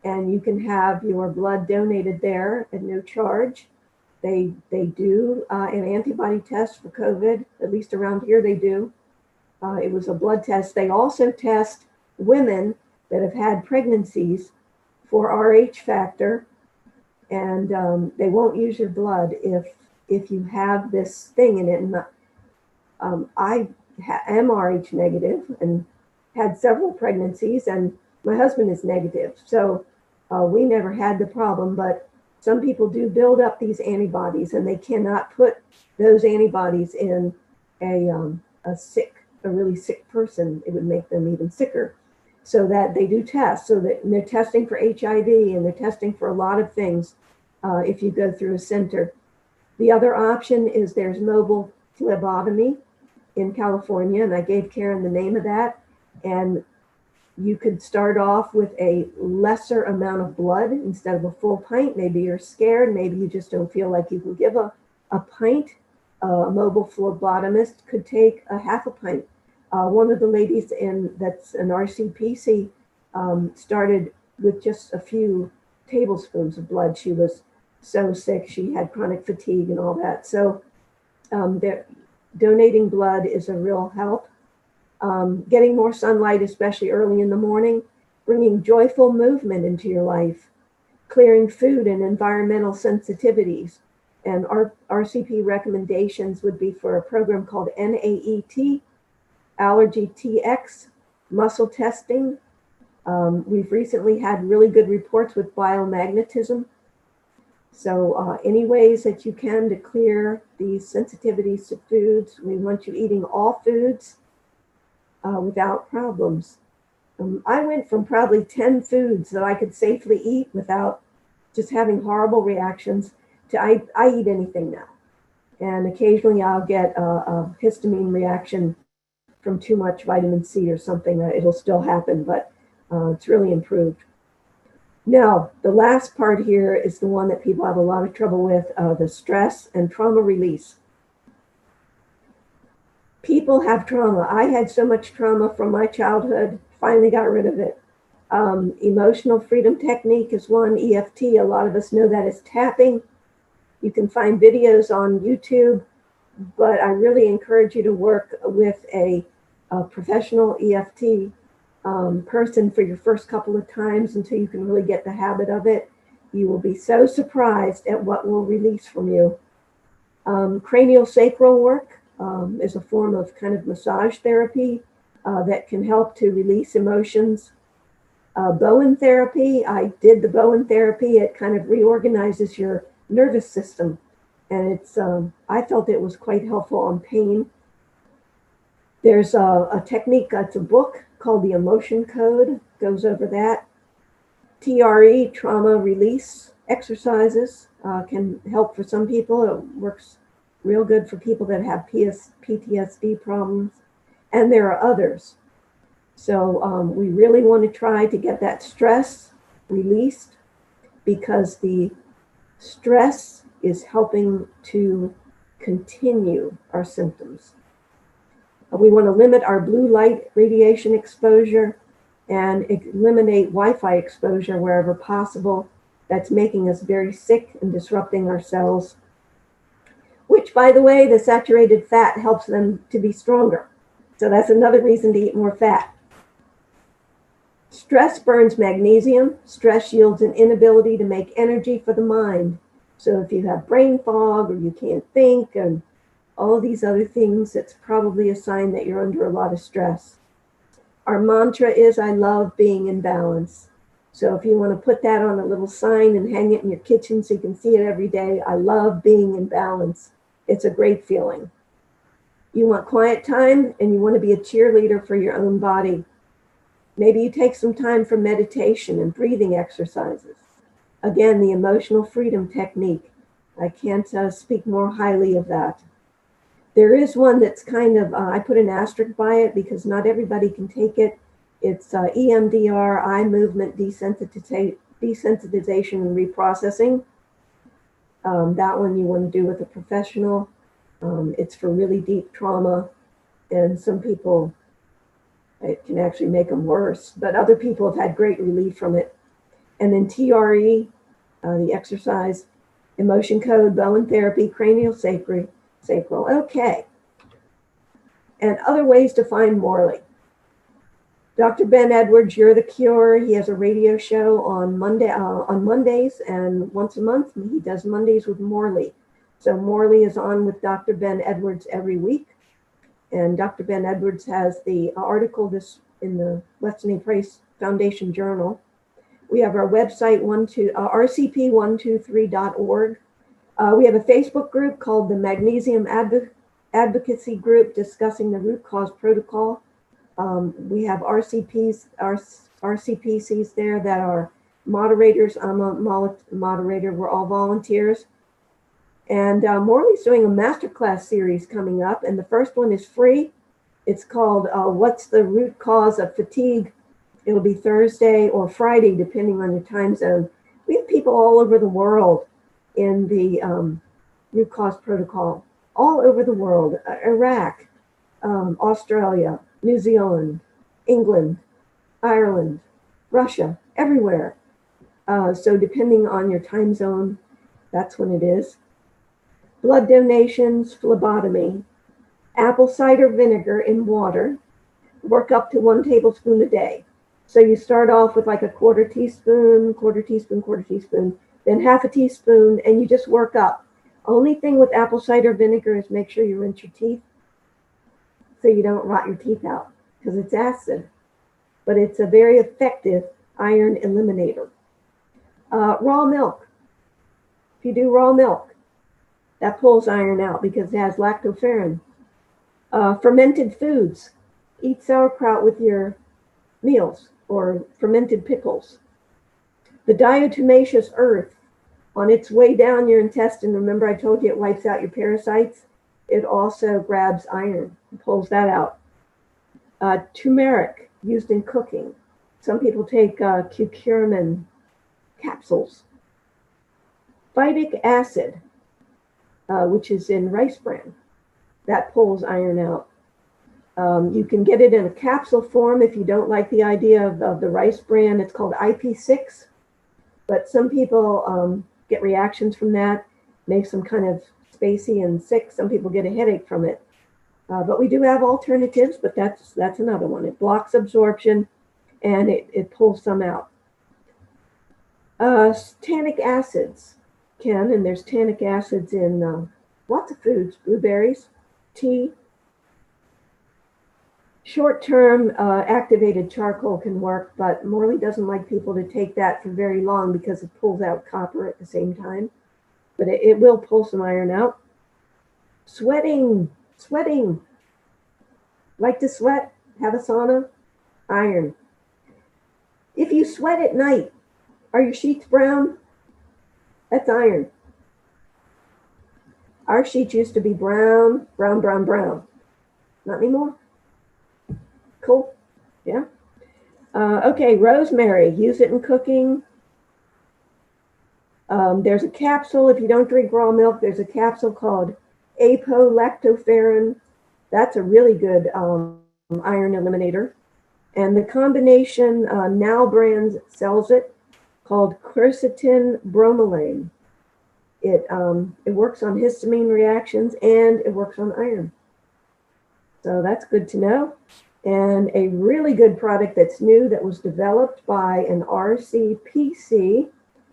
and you can have your blood donated there at no charge. They do an antibody test for COVID, at least around here they do. It was a blood test. They also test women that have had pregnancies for Rh factor, and they won't use your blood if you have this thing in it. And I am Rh negative and had several pregnancies, and my husband is negative. So we never had the problem, but some people do build up these antibodies, and they cannot put those antibodies in a really sick person. It would make them even sicker. So that they do test, so that they're testing for HIV and they're testing for a lot of things if you go through a center. The other option is there's mobile phlebotomy in California, and I gave Karen the name of that. And you could start off with a lesser amount of blood instead of a full pint. Maybe you're scared, maybe you just don't feel like you can give a pint. A mobile phlebotomist could take a half a pint. One of the ladies that's an RCPC started with just a few tablespoons of blood. She was so sick. She had chronic fatigue and all that. So donating blood is a real help. Getting more sunlight, especially early in the morning, bringing joyful movement into your life, clearing food and environmental sensitivities. And our RCP recommendations would be for a program called NAET, Allergy TX, muscle testing. We've recently had really good reports with biomagnetism So any ways that you can to clear these sensitivities to foods. We want you eating all foods without problems. I went from probably 10 foods that I could safely eat without just having horrible reactions to I eat anything now. And occasionally I'll get a histamine reaction from too much vitamin C or something. It'll still happen, but it's really improved. Now, the last part here is the one that people have a lot of trouble with, the stress and trauma release. People have trauma. I had so much trauma from my childhood, finally got rid of it. Emotional freedom technique is one. EFT, a lot of us know that as tapping. You can find videos on YouTube, but I really encourage you to work with a professional EFT person for your first couple of times until you can really get the habit of it. You will be so surprised at what will release from you. Cranial sacral work is a form of kind of massage therapy that can help to release emotions. Bowen Therapy, I did the Bowen Therapy. It kind of reorganizes your nervous system, and it's I felt it was quite helpful on pain. There's a technique, it's a book called The Emotion Code, goes over that. TRE, trauma release exercises, can help for some people. It works real good for people that have PTSD problems, and there are others. So we really want to try to get that stress released, because the stress is helping to continue our symptoms. We want to limit our blue light radiation exposure and eliminate Wi-Fi exposure wherever possible. That's making us very sick and disrupting our cells, which, by the way, the saturated fat helps them to be stronger. So that's another reason to eat more fat. Stress burns magnesium. Stress yields an inability to make energy for the mind. So if you have brain fog or you can't think and all these other things, it's probably a sign that you're under a lot of stress. Our mantra is, I love being in balance. So if you want to put that on a little sign and hang it in your kitchen so you can see it every day, I love being in balance. It's a great feeling. You want quiet time and you want to be a cheerleader for your own body. Maybe you take some time for meditation and breathing exercises. Again, the emotional freedom technique. I can't speak more highly of that. There is one that's kind of, I put an asterisk by it because not everybody can take it. It's EMDR, eye movement desensitization and reprocessing. That one you want to do with a professional. It's for really deep trauma, and some people, it can actually make them worse, but other people have had great relief from it. And then TRE, the exercise, emotion code, Bowen Therapy, cranial sacral. Okay. And other ways to find Morley. Dr. Ben Edwards, You're the Cure. He has a radio show on Mondays, and once a month he does Mondays with Morley. So Morley is on with Dr. Ben Edwards every week. And Dr. Ben Edwards has the article this in the Weston A Foundation Journal. We have our website, rcp123.org. We have a Facebook group called the Magnesium Advocacy Group, discussing the root cause protocol. We have RCPCs there that are moderators. I'm a moderator. We're all volunteers. And Morley's doing a masterclass series coming up, and the first one is free. It's called What's the Root Cause of Fatigue? It'll be Thursday or Friday, depending on your time zone. We have people all over the world in the root cause protocol, all over the world, Iraq, Australia, New Zealand, England, Ireland, Russia, everywhere. So depending on your time zone, that's when it is. Blood donations, phlebotomy, apple cider vinegar in water, work up to 1 tablespoon a day. So you start off with like a quarter teaspoon, then half a teaspoon, and you just work up. Only thing with apple cider vinegar is make sure you rinse your teeth so you don't rot your teeth out, because it's acid, but it's a very effective iron eliminator. Raw milk. If you do raw milk, that pulls iron out because it has lactoferrin. Fermented foods. Eat sauerkraut with your meals or fermented pickles. The diatomaceous earth on its way down your intestine, remember I told you it wipes out your parasites? It also grabs iron and pulls that out. Turmeric used in cooking. Some people take curcumin capsules. Phytic acid, which is in rice bran, that pulls iron out. You can get it in a capsule form if you don't like the idea of the rice bran. It's called IP6, but some people get reactions from that, makes them kind of spacey and sick. Some people get a headache from it. But we do have alternatives, but that's another one. It blocks absorption and it pulls some out. Tannic acids and there's tannic acids in lots of foods, blueberries, tea. Short-term activated charcoal can work, but Morley doesn't like people to take that for very long because it pulls out copper at the same time. But it will pull some iron out. Sweating. Like to sweat? Have a sauna? Iron. If you sweat at night, are your sheets brown? That's iron. Our sheets used to be brown. Not anymore. Cool. Yeah. Okay, rosemary. Use it in cooking. There's a capsule. If you don't drink raw milk, there's a capsule called apolilactoferrin. That's a really good iron eliminator. And the combination, Now Brands sells it, called Quercetin Bromelain. It works on histamine reactions and it works on iron. So that's good to know. And a really good product that's new that was developed by an RCPC,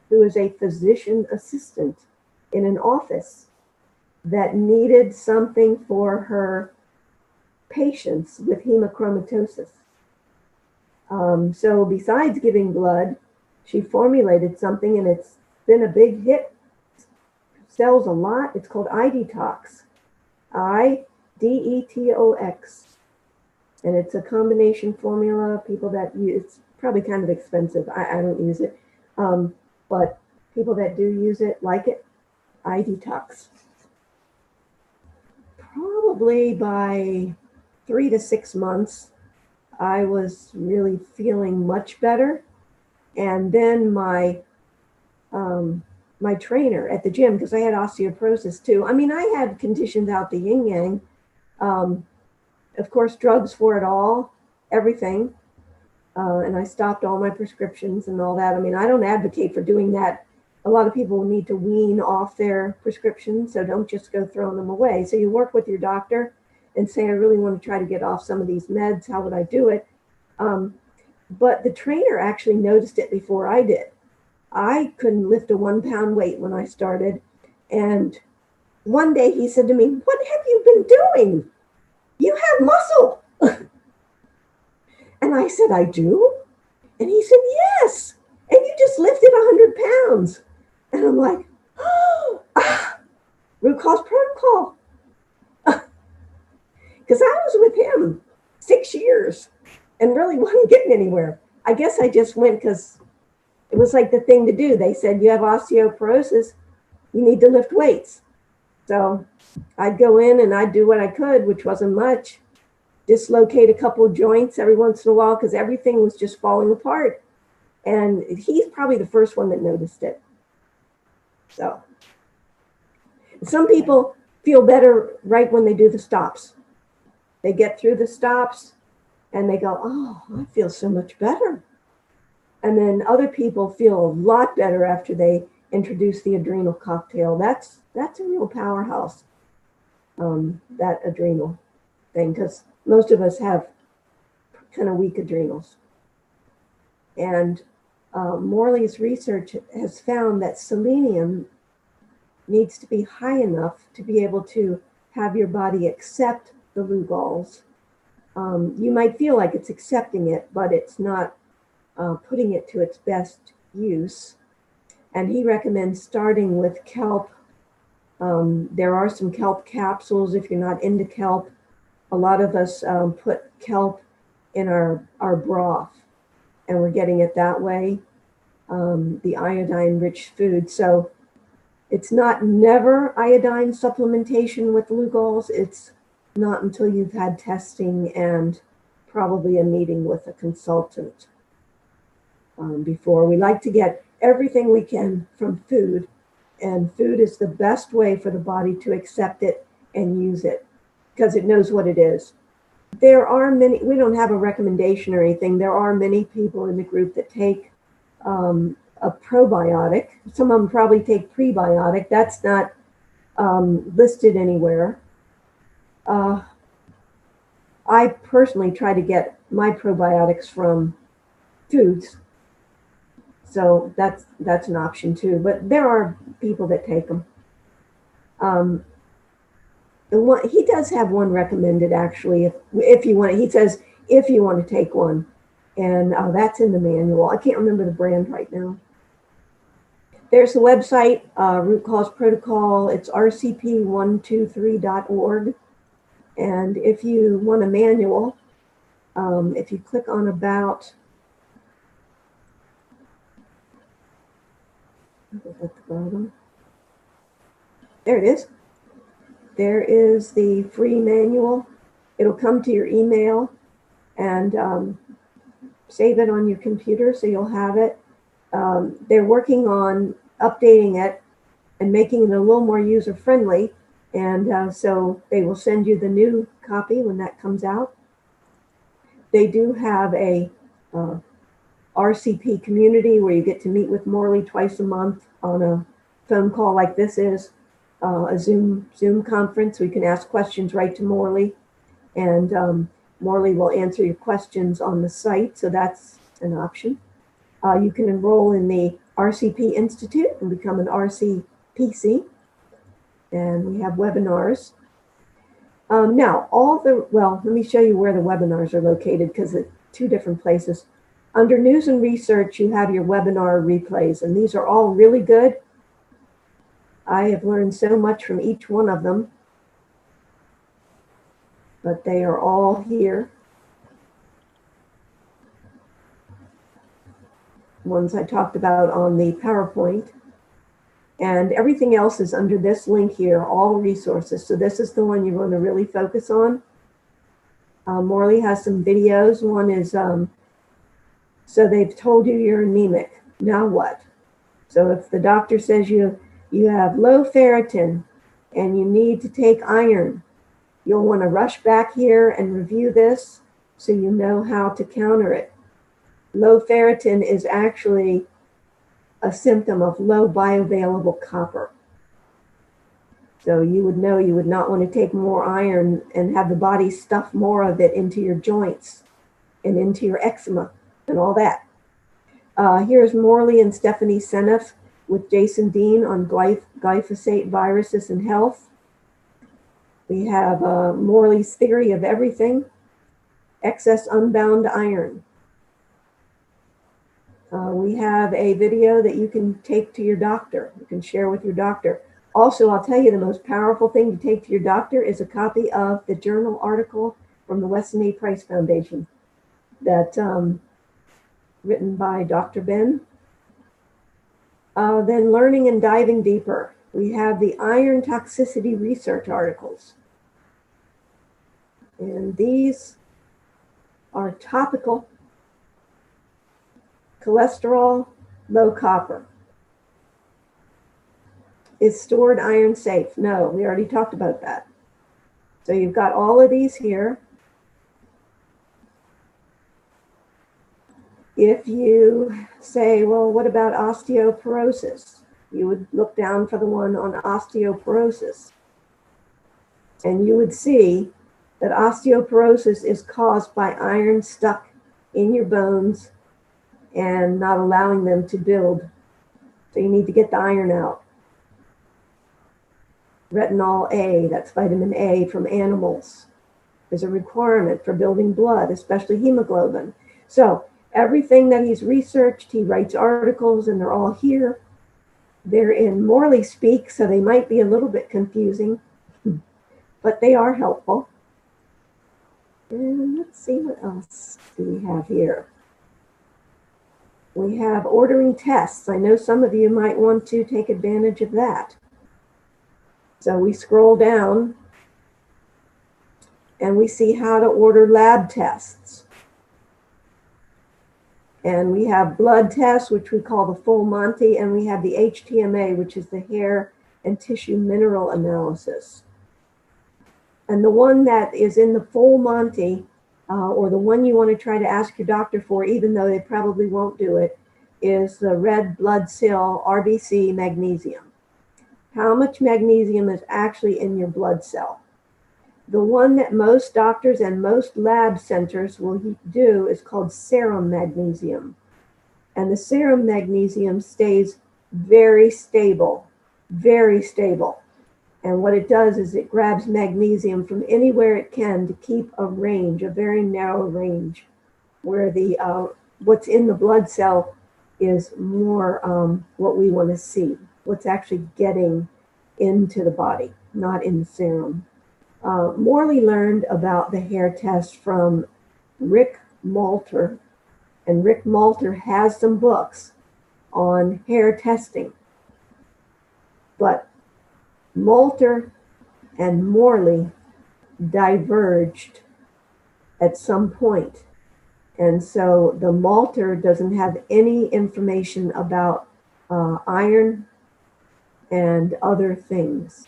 who is a physician assistant in an office that needed something for her patients with hemochromatosis. So besides giving blood, she formulated something and it's been a big hit. Sells a lot. It's called iDetox. IDETOX. And it's a combination formula. People that use it's probably kind of expensive. I don't use it. But people that do use it like it. iDetox. Probably by 3 to 6 months, I was really feeling much better. And then my trainer at the gym, because I had osteoporosis too. I mean, I had conditions out the yin yang. Of course, drugs for it all, everything. And I stopped all my prescriptions and all that. I mean, I don't advocate for doing that. A lot of people need to wean off their prescriptions, so don't just go throwing them away. So you work with your doctor and say, I really want to try to get off some of these meds. How would I do it? But the trainer actually noticed it before I did. I couldn't lift a 1 pound weight when I started. And one day he said to me, what have you been doing? You have muscle. And I said, I do? And he said, yes. And you just lifted 100 pounds. And I'm like, oh, root cause protocol. Because I was with him 6 years and really wasn't getting anywhere. I guess I just went because it was like the thing to do. They said, you have osteoporosis, you need to lift weights. So I'd go in and I'd do what I could, which wasn't much, dislocate a couple of joints every once in a while because everything was just falling apart. And he's probably the first one that noticed it. So some people feel better right when they do the stops. They get through the stops and they go, oh, I feel so much better. And then other people feel a lot better after they introduce the adrenal cocktail. That's a real powerhouse, that adrenal thing, because most of us have kind of weak adrenals. And Morley's research has found that selenium needs to be high enough to be able to have your body accept the Lugol's. You might feel like it's accepting it, but it's not putting it to its best use. And he recommends starting with kelp. There are some kelp capsules if you're not into kelp. A lot of us put kelp in our broth, and we're getting it that way, the iodine-rich food. So it's not never iodine supplementation with Lugol's. It's not until you've had testing and probably a meeting with a consultant before. We like to get everything we can from food, and food is the best way for the body to accept it and use it because it knows what it is. There are many, we don't have a recommendation or anything. There are many people in the group that take a probiotic. Some of them probably take prebiotic. That's not listed anywhere. I personally try to get my probiotics from foods. So that's an option too. But there are people that take them. He does have one recommended actually. If you want, he says if you want to take one, and that's in the manual. I can't remember the brand right now. There's the website, Root Cause Protocol. It's rcp123.org. And if you want a manual, if you click on About, at the bottom, there it is. There is the free manual. It'll come to your email, and save it on your computer so you'll have it. They're working on updating it and making it a little more user-friendly. And so they will send you the new copy when that comes out. They do have a RCP community where you get to meet with Morley twice a month on a phone call like this is, a Zoom conference. We can ask questions right to Morley, and Morley will answer your questions on the site, so that's an option. You can enroll in the RCP Institute and become an RCPC. And we have webinars. Now, let me show you where the webinars are located because it's two different places. Under News and Research, you have your webinar replays, and these are all really good. I have learned so much from each one of them, but they are all here. Ones I talked about on the PowerPoint. And everything else is under this link here, all resources. So this is the one you're going to really focus on. Morley has some videos. One is, so they've told you you're anemic. Now what? So if the doctor says you have low ferritin and you need to take iron, you'll want to rush back here and review this so you know how to counter it. Low ferritin is actually a symptom of low bioavailable copper. So you would know you would not want to take more iron and have the body stuff more of it into your joints and into your eczema and all that. Here's Morley and Stephanie Seneff with Jason Dean on glyphosate viruses and health. We have Morley's theory of everything, excess unbound iron. We have a video that you can take to your doctor. You can share with your doctor. Also, I'll tell you the most powerful thing to take to your doctor is a copy of the journal article from the Weston A. Price Foundation that written by Dr. Ben. Then learning and diving deeper. We have the iron toxicity research articles. And these are topical. Cholesterol, low copper. Is stored iron safe? No, we already talked about that. So you've got all of these here. If you say, well, what about osteoporosis? You would look down for the one on osteoporosis. And you would see that osteoporosis is caused by iron stuck in your bones and not allowing them to build. So you need to get the iron out. Retinol A, that's vitamin A from animals, is a requirement for building blood, especially hemoglobin. So everything that he's researched, he writes articles, and they're all here. They're in Morley speak, so they might be a little bit confusing, but they are helpful. And let's see, what else do we have here? We have ordering tests. I know some of you might want to take advantage of that. So we scroll down and we see how to order lab tests. And we have blood tests, which we call the full Monty, and we have the HTMA, which is the hair and tissue mineral analysis. And the one that is in the full Monty, or the one you want to try to ask your doctor for, even though they probably won't do it, is the red blood cell RBC magnesium. How much magnesium is actually in your blood cell? The one that most doctors and most lab centers will do is called serum magnesium. And the serum magnesium stays very stable, very stable. And what it does is it grabs magnesium from anywhere it can to keep a range, a very narrow range, where the what's in the blood cell is more what we want to see, what's actually getting into the body, not in the serum. Morley learned about the hair test from Rick Malter, and Rick Malter has some books on hair testing. But Malter and Morley diverged at some point. And so the Malter doesn't have any information about iron and other things.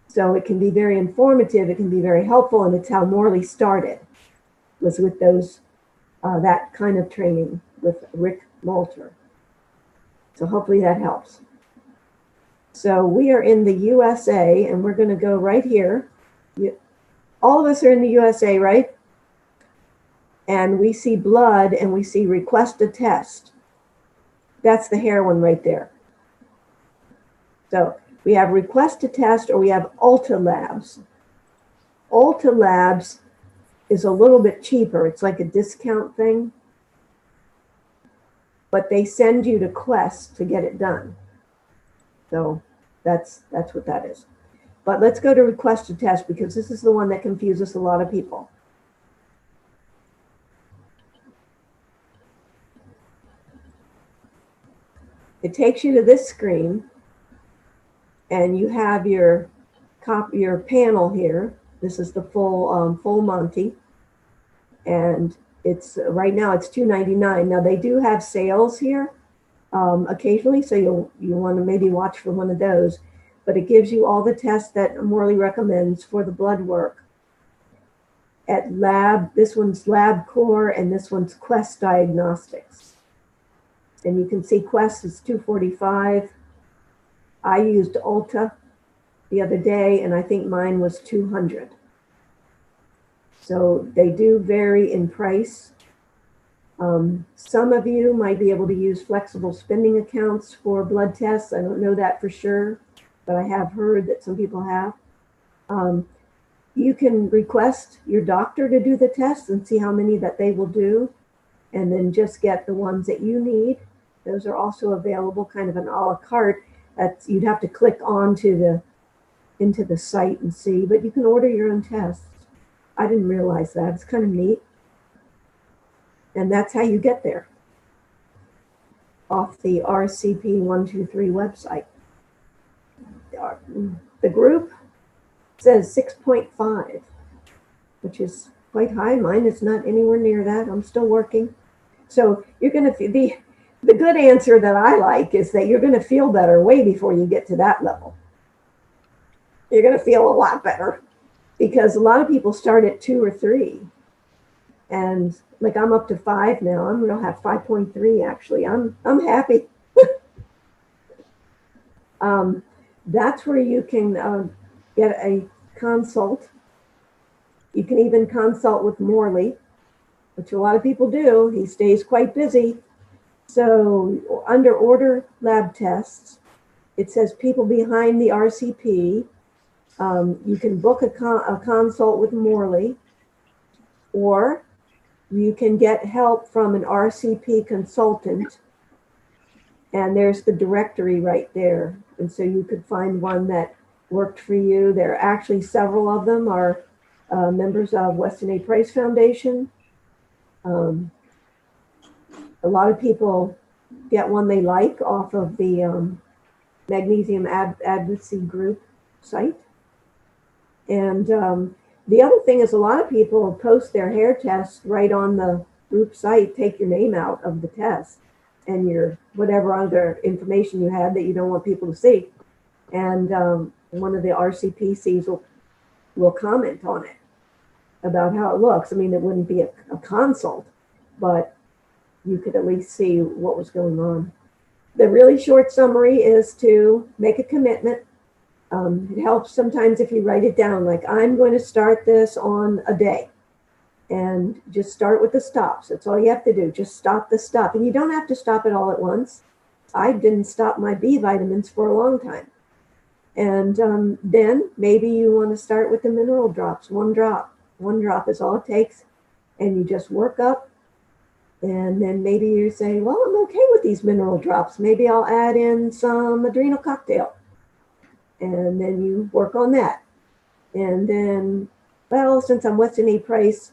So it can be very informative, it can be very helpful, and it's how Morley started, was with those, that kind of training with Rick Malter. So hopefully that helps. So we are in the USA, and we're going to go right here. All of us are in the USA, right? And we see blood, and we see request a test. That's the hair one right there. So we have request a test, or we have Ulta Labs. Ulta Labs is a little bit cheaper. It's like a discount thing. But they send you to Quest to get it done. So that's what that is. But let's go to request a test, because this is the one that confuses a lot of people. It takes you to this screen, and you have your panel here. This is the full Monty, and it's right now it's $2.99. Now they do have sales here occasionally, so you want to maybe watch for one of those. But it gives you all the tests that Morley recommends for the blood work. At lab, this one's LabCorp, and this one's Quest Diagnostics. And you can see Quest is $245. I used Ulta the other day, and I think mine was $200. So they do vary in price. Some of you might be able to use flexible spending accounts for blood tests. I don't know that for sure, but I have heard that some people have. You can request your doctor to do the tests and see how many that they will do, and then just get the ones that you need. Those are also available, kind of an a la carte. You'd have to click into the site and see, but you can order your own tests. I didn't realize that. It's kind of neat. And that's how you get there, off the RCP123 website. The group says 6.5, which is quite high. Mine is not anywhere near that. I'm still working. So you're going to, the good answer that I like is that you're going to feel better way before you get to that level. You're going to feel a lot better, because a lot of people start at 2 or 3. And like I'm up to 5 now. I'm going to have 5.3 actually. I'm happy. That's where you can get a consult. You can even consult with Morley, which a lot of people do. He stays quite busy. So under order lab tests, it says people behind the RCP. You can book a consult with Morley, or you can get help from an RCP consultant. And there's the directory right there. And so you could find one that worked for you. There are actually several of them are members of Weston A. Price Foundation. A lot of people get one they like off of the Magnesium Advocacy Group site. And the other thing is a lot of people post their hair tests right on the group site, take your name out of the test and your whatever other information you had that you don't want people to see. And one of the RCPCs will comment on it about how it looks. I mean, it wouldn't be a consult, but you could at least see what was going on. The really short summary is to make a commitment. It helps sometimes if you write it down, like I'm going to start this on a day, and just start with the stops. That's all you have to do. Just stop the stop. And you don't have to stop it all at once. I didn't stop my B vitamins for a long time. And then maybe you want to start with the mineral drops. One drop. One drop is all it takes. And you just work up. And then maybe you say, well, I'm okay with these mineral drops. Maybe I'll add in some Adrenal Cocktail. And then you work on that. And then, well, since I'm Weston A. Price,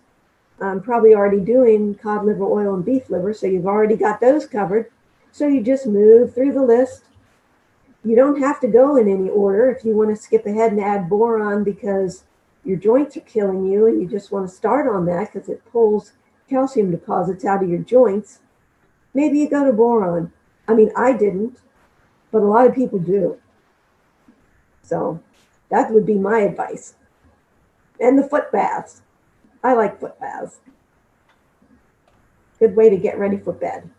I'm probably already doing cod liver oil and beef liver, so you've already got those covered. So you just move through the list. You don't have to go in any order if you want to skip ahead and add boron because your joints are killing you and you just want to start on that because it pulls calcium deposits out of your joints. Maybe you go to boron. I mean, I didn't, but a lot of people do. So that would be my advice. And the foot baths. I like foot baths. Good way to get ready for bed.